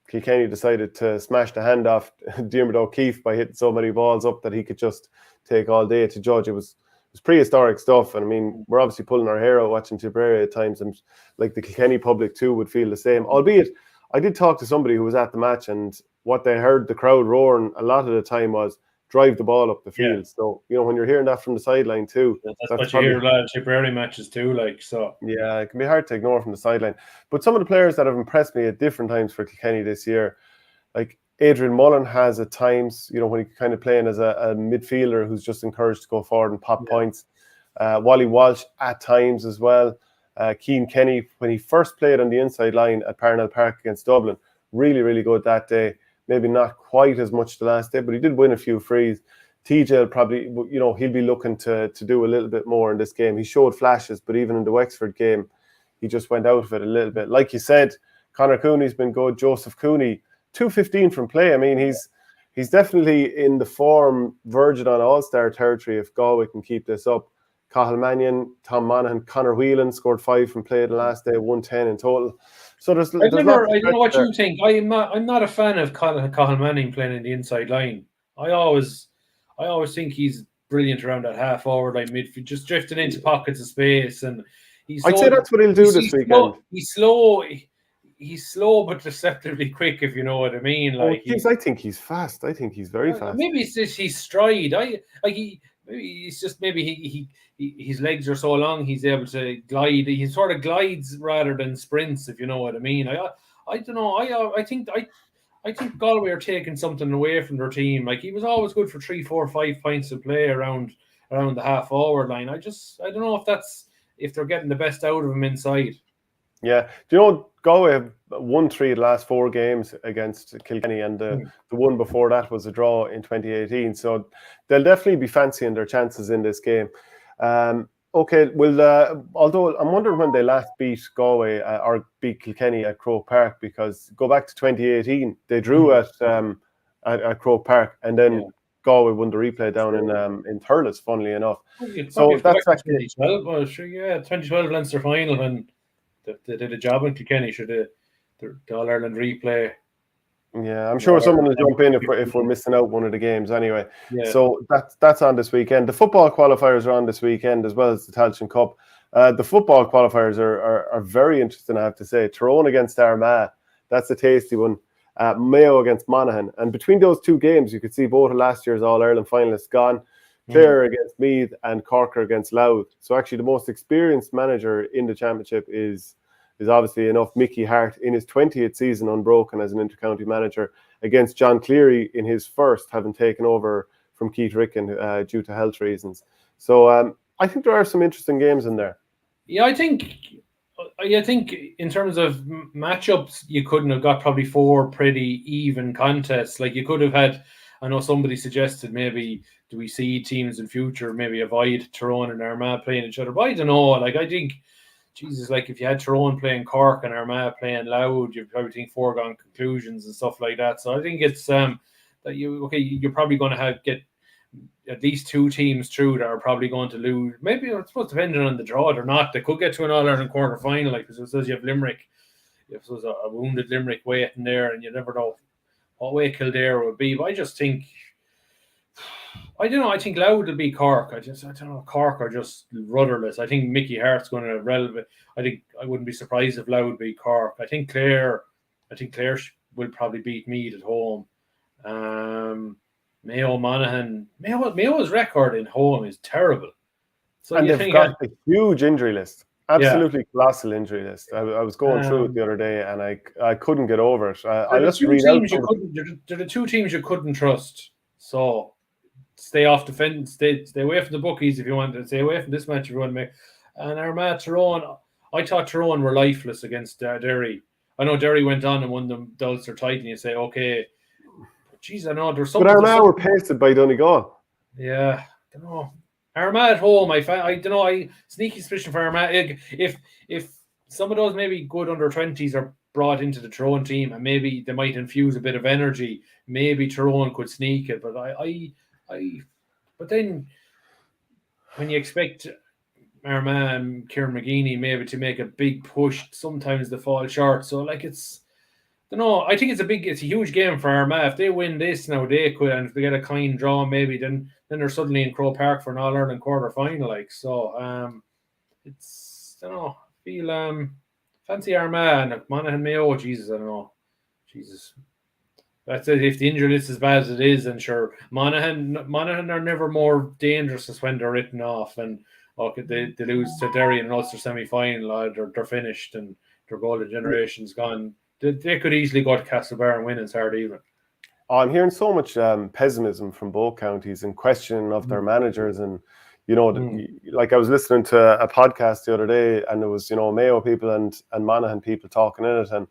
Kilkenny decided to smash the hand off Diarmuid O'Keefe by hitting so many balls up that he could just take all day to judge. It was it's prehistoric stuff. And I mean, we're obviously pulling our hair out watching Tipperary at times, and like the Kilkenny public too would feel the same. Albeit, I did talk to somebody who was at the match, and what they heard the crowd roaring a lot of the time was drive the ball up the field. So, you know, when you're hearing that from the sideline too, that's what you hear a lot of Tipperary matches too, like, so. Yeah, it can be hard to ignore from the sideline. But some of the players that have impressed me at different times for Kilkenny this year, like Adrian Mullen has at times, you know, when he's kind of playing as a midfielder who's just encouraged to go forward and pop points. Wally Walsh at times as well. Cian Kenny, when he first played on the inside line at Parnell Park against Dublin, really, really good that day. Maybe not quite as much the last day, but he did win a few frees. TJ will probably, you know, he'll be looking to do a little bit more in this game. He showed flashes, but even in the Wexford game, he just went out of it a little bit. Like you said, Conor Cooney's been good. Joseph Cooney, 215 from play. I mean, he's definitely in the form verging on all-star territory if Galway can keep this up. Cathal Mannion, Tom Monaghan, Conor Whelan scored 5 from play the last day, 110 in total. So I don't know what you think. I'm not a fan of Cathal Mannion playing in the inside line. I always think he's brilliant around that half forward line midfield, just drifting into pockets of space, and I'd say that's what he'll do this weekend. He's slow but deceptively quick, if you know what I mean. Like, I think he's fast. I think he's very fast. Maybe it's just his stride. His legs are so long, he's able to glide. He sort of glides rather than sprints, if you know what I mean. I don't know. I think Galway are taking something away from their team. Like, he was always good for 3, 4, 5 points of play around the half forward line. I don't know if they're getting the best out of him inside. Yeah. Do you know Galway have won 3 of the last 4 games against Kilkenny, and the one before that was a draw in 2018. So they'll definitely be fancying their chances in this game. Okay, well, although I'm wondering when they last beat Galway or beat Kilkenny at Croke Park, because go back to 2018, they drew at Croke Park, and then Galway won the replay down in Thurles, funnily enough. So that's actually 2012. Well, sure, 2012 Leinster final, and they did a job in Kilkenny. The All Ireland replay. Yeah, I'm sure someone will jump in if we're missing out one of the games anyway. Yeah. So that's on this weekend. The football qualifiers are on this weekend, as well as the Talteann Cup. The football qualifiers are very interesting, I have to say. Tyrone against Armagh, that's a tasty one. Mayo against Monaghan. And between those 2 games, you could see both of last year's All-Ireland finalists gone. Clare against Meath and Corker against Louth. So actually the most experienced manager in the championship is obviously enough Mickey Hart in his 20th season unbroken as an inter-county manager against John Cleary in his first, having taken over from Keith Ricken due to health reasons. So I think there are some interesting games in there. Yeah, I think in terms of matchups, you couldn't have got probably 4 pretty even contests. Like, you could have had, I know somebody suggested maybe do we see teams in future maybe avoid Tyrone and Armagh playing each other, but I don't know. Like, I think, Jesus, like, if you had Tyrone playing Cork and Armagh playing Louth, you'd probably think foregone conclusions and stuff like that. So I think it's that you're probably going to get at least 2 teams through that are probably going to lose. Maybe, I suppose, depending on the draw or not, they could get to an All-Ireland quarter final. Like, because it says you have Limerick, if there's a wounded Limerick waiting there, and you never know what way Kildare would be. But I just think, I don't know. I think Louth will be Cork. I don't know. Cork are just rudderless. I think Mickey Hart's going to relevant. I wouldn't be surprised if Louth beat Cork. I think Clare will probably beat Meath at home. Mayo, Monaghan. Mayo's record in home is terrible. So and they've got a huge injury list. Absolutely colossal injury list. I was going through it the other day, and I couldn't get over it. I just read out. There are 2 teams you couldn't trust. So stay off the fence. Stay away from the bookies if you want to. Stay away from this match if you want to make. And Armagh, Tyrone, I thought Tyrone were lifeless against Derry. I know Derry went on and won the Ulster title, and you say, okay, but geez, I know there's something. But Armagh were pasted by Donegal. Yeah, I don't know. Armagh at home, I don't know. Sneaky suspicion for Armagh. If some of those maybe good under 20s are brought into the Tyrone team, and maybe they might infuse a bit of energy, maybe Tyrone could sneak it. But but then when you expect Armagh and Kieran McGeeney maybe to make a big push, sometimes they fall short. So, like, don't know. I think it's a huge game for Armagh. If they win this now, they could, and if they get a clean draw, maybe then they're suddenly in Croke Park for an All Ireland quarter final. Like so, it's I don't know. I feel fancy Armagh and Monaghan Mayo. Jesus, I don't know. Jesus, that's it. If the injury list is as bad as it is, and sure, Monaghan are never more dangerous as when they're written off, and they lose to Derry in an Ulster semi-final, they're finished and their golden generation's gone. They could easily go to Castlebar and win in Saturday evening. I'm hearing so much pessimism from both counties and questioning of their managers. And, like I was listening to a podcast the other day, and there was, Mayo people and Monaghan people talking in it. And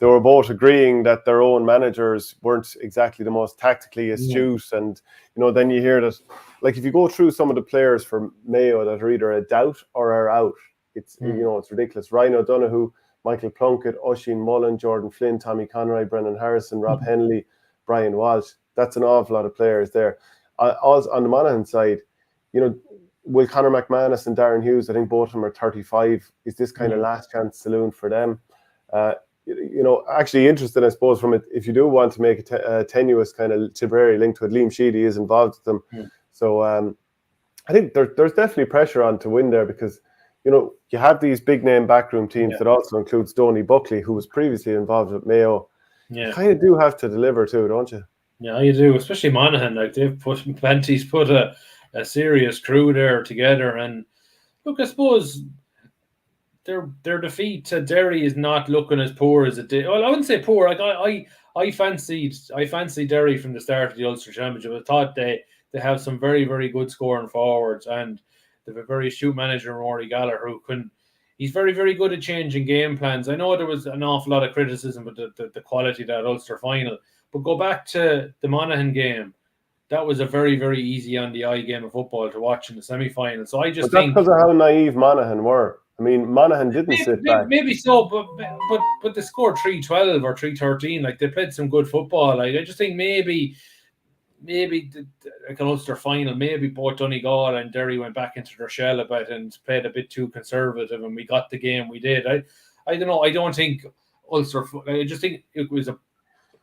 they were both agreeing that their own managers weren't exactly the most tactically astute. And, then you hear that, like, if you go through some of the players for Mayo that are either a doubt or are out, it's, it's ridiculous. Ryan O'Donoghue, Michael Plunkett, Oisin Mullen, Jordan Flynn, Tommy Conroy, Brendan Harrison, Rob Henley, Brian Walsh. That's an awful lot of players there. On the Monaghan side, will Conor McManus and Darren Hughes, I think both of them are 35. Is this kind of last chance saloon for them? Actually interested, I suppose, from it, if you do want to make a tenuous kind of Tipperary link to it, Liam Sheedy is involved with them. So I think there's definitely pressure on to win there, because you have these big name backroom teams that also includes Stoney Buckley, who was previously involved with Mayo. You kind of do have to deliver too, don't you? Yeah, you do, especially Monaghan. Like Penty's put a serious crew there together, and look, I suppose their defeat to Derry is not looking as poor as it did. Well, I wouldn't say poor. Like I fancied Derry from the start of the Ulster Championship. I thought they have some very, very good scoring forwards, and they have a very astute manager, Rory Gallagher, he's very, very good at changing game plans. I know there was an awful lot of criticism with the quality of that Ulster final, but go back to the Monaghan game. That was a very, very easy on the eye game of football to watch in the semi-final. So I just think that's because of how naive Monaghan were. I mean, Monaghan didn't sit back. Maybe so, but they scored 3-12 or 3-13. Like, they played some good football. Like, I just think maybe like an Ulster final, maybe both Donegal and Derry went back into their shell a bit and played a bit too conservative, and we got the game we did. I don't know. I don't think Ulster. I just think it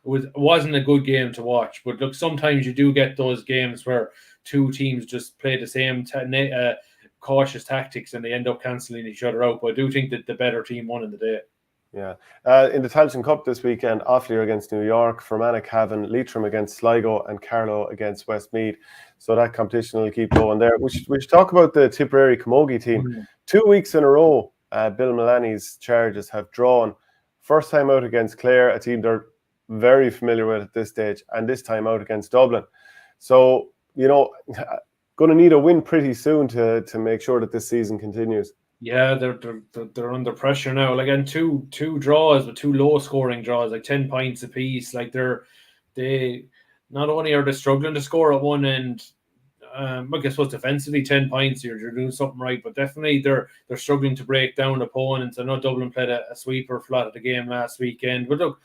wasn't a good game to watch. But look, sometimes you do get those games where two teams just play the same cautious tactics and they end up cancelling each other out. But I do think that the better team won in the day. Yeah. In the Talteann Cup this weekend, Offaly against New York, Fermanagh Cavan, Leitrim against Sligo, and Carlow against Westmeath. So that competition will keep going there. We should talk about the Tipperary Camogie team. 2 weeks in a row, Bill Mullaney's Charges have drawn. First time out against Clare, a team they're very familiar with at this stage, and this time out against Dublin. So, going to need a win pretty soon to make sure that this season continues. Yeah, they're under pressure now. Like, and two draws, but two low scoring draws, like 10 points apiece. Like, they not only are they struggling to score at one end, I guess what's defensively 10 points, you're doing something right, but definitely they're struggling to break down opponents. I know Dublin played a sweeper flat at the game last weekend, but look,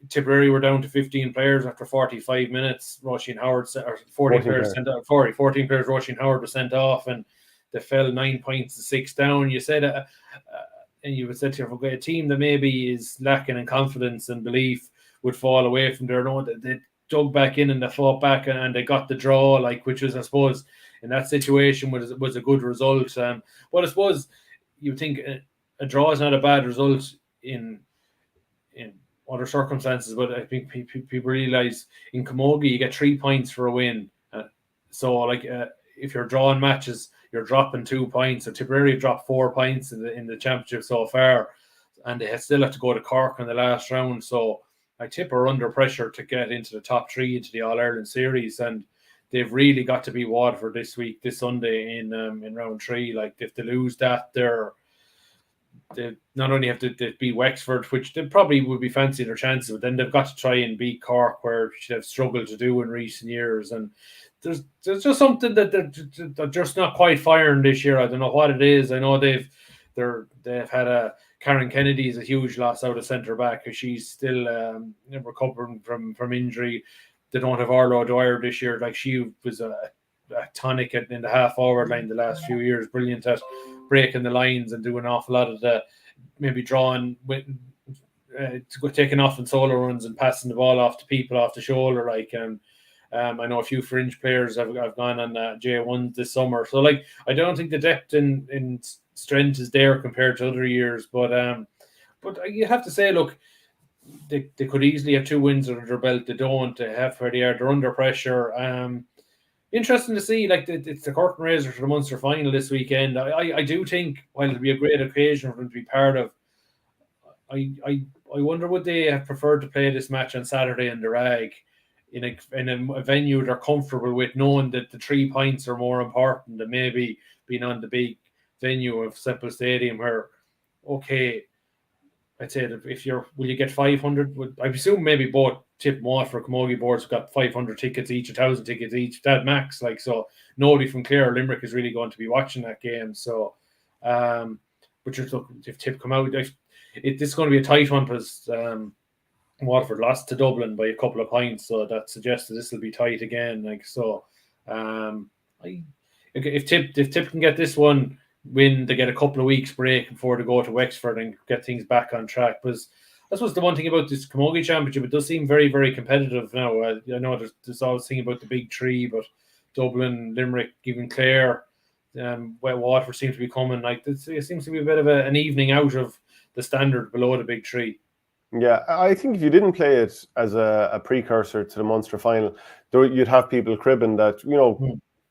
Tipperary were down to 15 players after 45 minutes. Roisin Howard, or 14 players sent off. 14 players. Roisin Howard was sent off, and they fell 9 points to 6 down. You said, and you would say to yourself, a team that maybe is lacking in confidence and belief would fall away from there. No, they dug back in and they fought back and they got the draw, like, which was, I suppose, in that situation was a good result. But I suppose you think a draw is not a bad result in other circumstances, but I think people realize in Camogie you get 3 points for a win. So if you're drawing matches, you're dropping 2 points. So Tipperary have dropped 4 points in the championship so far, and they still have to go to Cork in the last round. So I tip are under pressure to get into the top 3 into the All Ireland series, and they've really got to beat Waterford this Sunday in round 3. Like, if they lose that, they not only have to beat Wexford, which they probably would be fancying their chances, but then they've got to try and beat Cork, where they've struggled to do in recent years. And there's just something that they're just not quite firing this year. I don't know what it is. I know they've had Karen Kennedy is a huge loss out of centre back, because she's still recovering from injury. They don't have Arlo Dwyer this year. Like, she was a tonic in the half forward line the last few years, brilliant at breaking the lines and doing an awful lot of the maybe drawing taking off in solo runs and passing the ball off to people off the shoulder. Like, I know a few fringe players have gone on J1 this summer. So, like, I don't think the depth in strength is there compared to other years. But you have to say, look, they could easily have 2 wins under their belt. They don't. They have where they are. They're under pressure. Interesting to see. Like, it's the curtain raiser for the Munster final this weekend. I do think, while it'll be a great occasion for them to be part of, I wonder would they have preferred to play this match on Saturday in the Rag in a venue they're comfortable with, knowing that the 3 points are more important than maybe being on the big venue of Semple Stadium, where, okay, I'd say that will you get 500? I presume maybe both Tip and Waterford Camogie boards have got 500 tickets each, 1,000 tickets each, that max. Like, so nobody from Clare or Limerick is really going to be watching that game. So, but just look, if Tip come out, it's going to be a tight one because Waterford lost to Dublin by a couple of points, so that suggests that this will be tight again. Like, so, if Tip can get this one win, they get a couple of weeks break before they go to Wexford and get things back on track. Because that's what's the one thing about this Camogie Championship. It does seem very, very competitive now. I know there's always thing about the big 3, but Dublin, Limerick, even Clare, where Waterford seems to be coming. Like, it seems to be a bit of an evening out of the standard below the big 3. Yeah, I think if you didn't play it as a precursor to the Munster final, you'd have people cribbing that,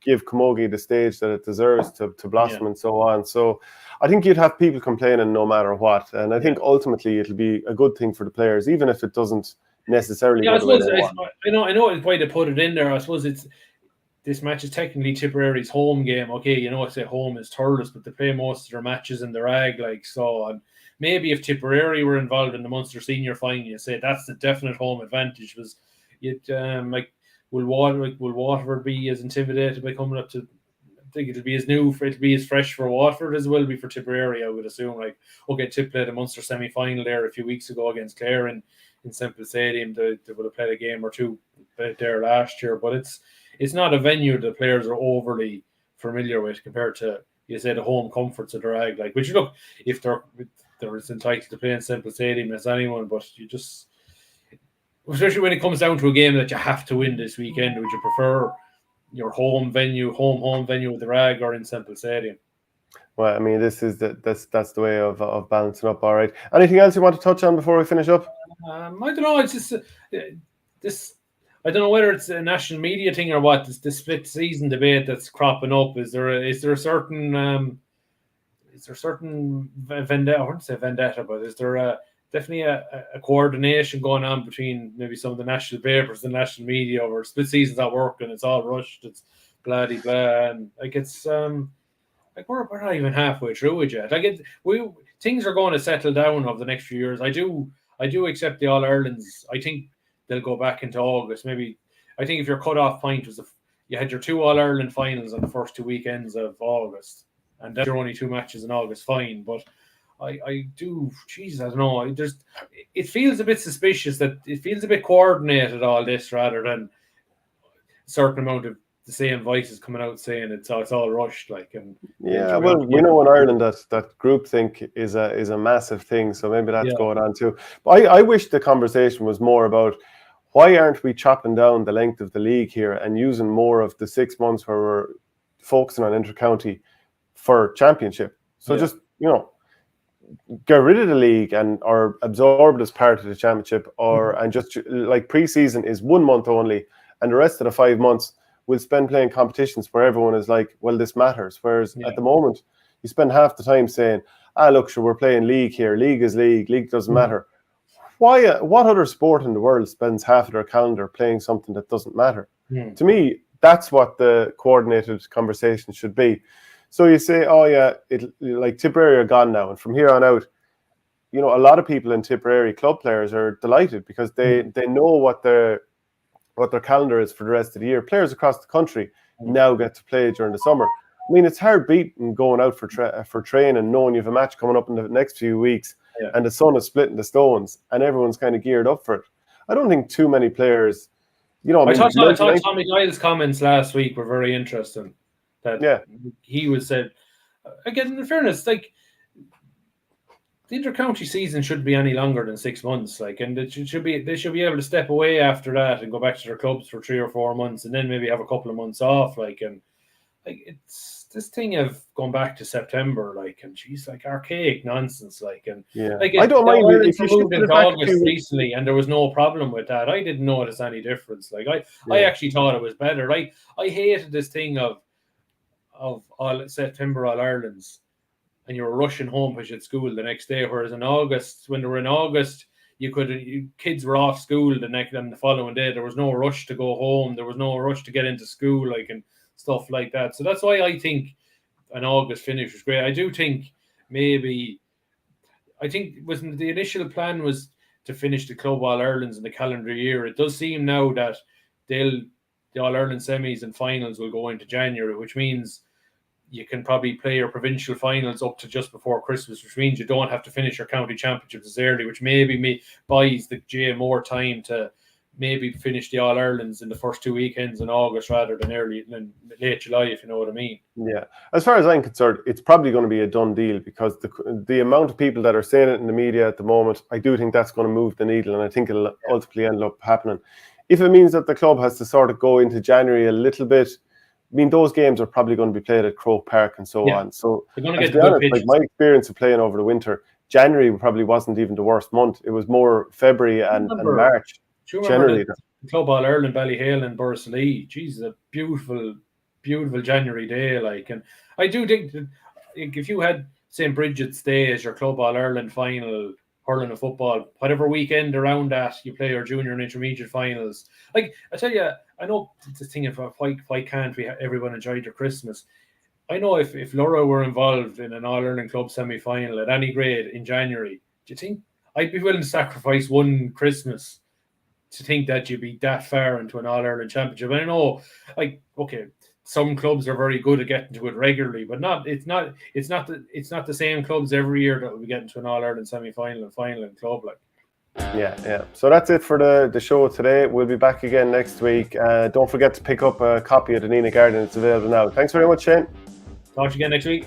give Camogie the stage that it deserves to blossom and so on. So I think you'd have people complaining no matter what. And I think ultimately it'll be a good thing for the players, even if it doesn't necessarily I suppose I know why they put it in there. I suppose this match is technically Tipperary's home game. Okay, I say home is Thurles, but they play most of their matches in the Rag, like so. And maybe if Tipperary were involved in the Munster senior final, you say that's the definite home advantage. Was it will Waterford be as intimidated by coming up to? I think it'll be as fresh for Waterford as it will be for Tipperary. I would assume. Like, okay, Tip played a Munster semi final there a few weeks ago against Clare in Semple Stadium. They would have played a game or two there last year, but it's not a venue the players are overly familiar with compared to, you say, the home comforts of the Rag. Like, which, look, if they're as entitled to play in Semple Stadium as anyone, but you just, especially when it comes down to a game that you have to win this weekend, would you prefer your home venue with the Rag or in Semple Stadium? Well, I mean, that's the way of balancing up. All right. Anything else you want to touch on before we finish up? I don't know. It's just this. I don't know whether it's a national media thing or what. It's the split season debate that's cropping up. Is there a certain vendetta? I wouldn't say vendetta, but is there definitely a coordination going on between maybe some of the national papers, the national media, over split seasons at work, and it's all rushed. It's blah de blah, and like it's like we're not even halfway through it yet. Like things are going to settle down over the next few years. I do accept the All Irelands. I think they'll go back into August. Maybe I think if your cut-off point was you had your 2 All Ireland finals on the first 2 weekends of August, and that's your only 2 matches in August, fine. But I don't know. It feels a bit suspicious that it feels a bit coordinated, all this, rather than a certain amount of the same voices coming out saying it's all rushed. Like, and yeah, well, we know in Ireland that groupthink is a massive thing, so maybe that's going on too. But I wish the conversation was more about why aren't we chopping down the length of the league here and using more of the 6 months where we're focusing on intercounty for championship. So just get rid of the league or absorb it as part of the championship, and just like pre-season is 1 month only, and the rest of the 5 months we'll spend playing competitions where everyone is like, well, this matters. Whereas at the moment you spend half the time saying, look, sure, we're playing league here. League is league. League doesn't matter. Why? What other sport in the world spends half of their calendar playing something that doesn't matter? To me, that's what the coordinated conversation should be. So you say, like Tipperary are gone now, and from here on out, a lot of people in Tipperary, club players, are delighted because they know what their calendar is for the rest of the year. Players across the country now get to play during the summer. I mean, it's hard beating going out for training, knowing you have a match coming up in the next few weeks, and the sun is splitting the stones, and everyone's kind of geared up for it. I don't think too many players, I thought Tommy Doyle's comments last week were very interesting. That he was said, again, in fairness, like, the inter-county season shouldn't be any longer than 6 months. Like, and they should be able to step away after that and go back to their clubs for 3 or 4 months, and then maybe have a couple of months off. Like, and like it's this thing of going back to September, like, and geez, like archaic nonsense. Like, and like I don't mind if you moved into August recently, and there was no problem with that. I didn't notice any difference. Like, I actually thought it was better. I hated this thing of all September All Irelands, and you were rushing home because you had school the next day. Whereas in August, when they were in August, kids were off school the following day. There was no rush to go home. There was no rush to get into school, like, and stuff like that. So that's why I think an August finish was great. I do think the initial plan was to finish the Club All Irelands in the calendar year. It does seem now that the All Ireland semis and finals will go into January, which means you can probably play your provincial finals up to just before Christmas, which means you don't have to finish your county championships as early, which maybe buys the GA more time to maybe finish the All Irelands in the first 2 weekends in August rather than late July, if you know what I mean. Yeah, as far as I'm concerned, it's probably going to be a done deal, because the amount of people that are saying it in the media at the moment, I do think that's going to move the needle, and I think it'll ultimately end up happening. If it means that the club has to sort of go into January a little bit, I mean, those games are probably going to be played at Croke Park and so on. So, they're going to get the good pitches. Like, my experience of playing over the winter, January probably wasn't even the worst month. It was more February and March. Generally, the Club All Ireland, Ballyhale and Borrisoleigh. Jesus, a beautiful, beautiful January day. Like, and I do think that if you had St. Bridget's Day as your Club All Ireland final, hurling and football, whatever weekend around that you play your junior and intermediate finals. Like, I tell you, I know the thing of why can't everyone enjoy their Christmas? I know if Laura were involved in an All Ireland club semi-final at any grade in January, do you think I'd be willing to sacrifice one Christmas to think that you'd be that far into an All Ireland championship? And I know, like, okay, some clubs are very good at getting to it regularly, but it's not the same clubs every year that will be getting to an All Ireland semi-final and final in club, like. Yeah. So that's it for the show today. We'll be back again next week. Don't forget to pick up a copy of the Nenagh Guardian. It's available now. Thanks very much, Shane. Talk to you again next week.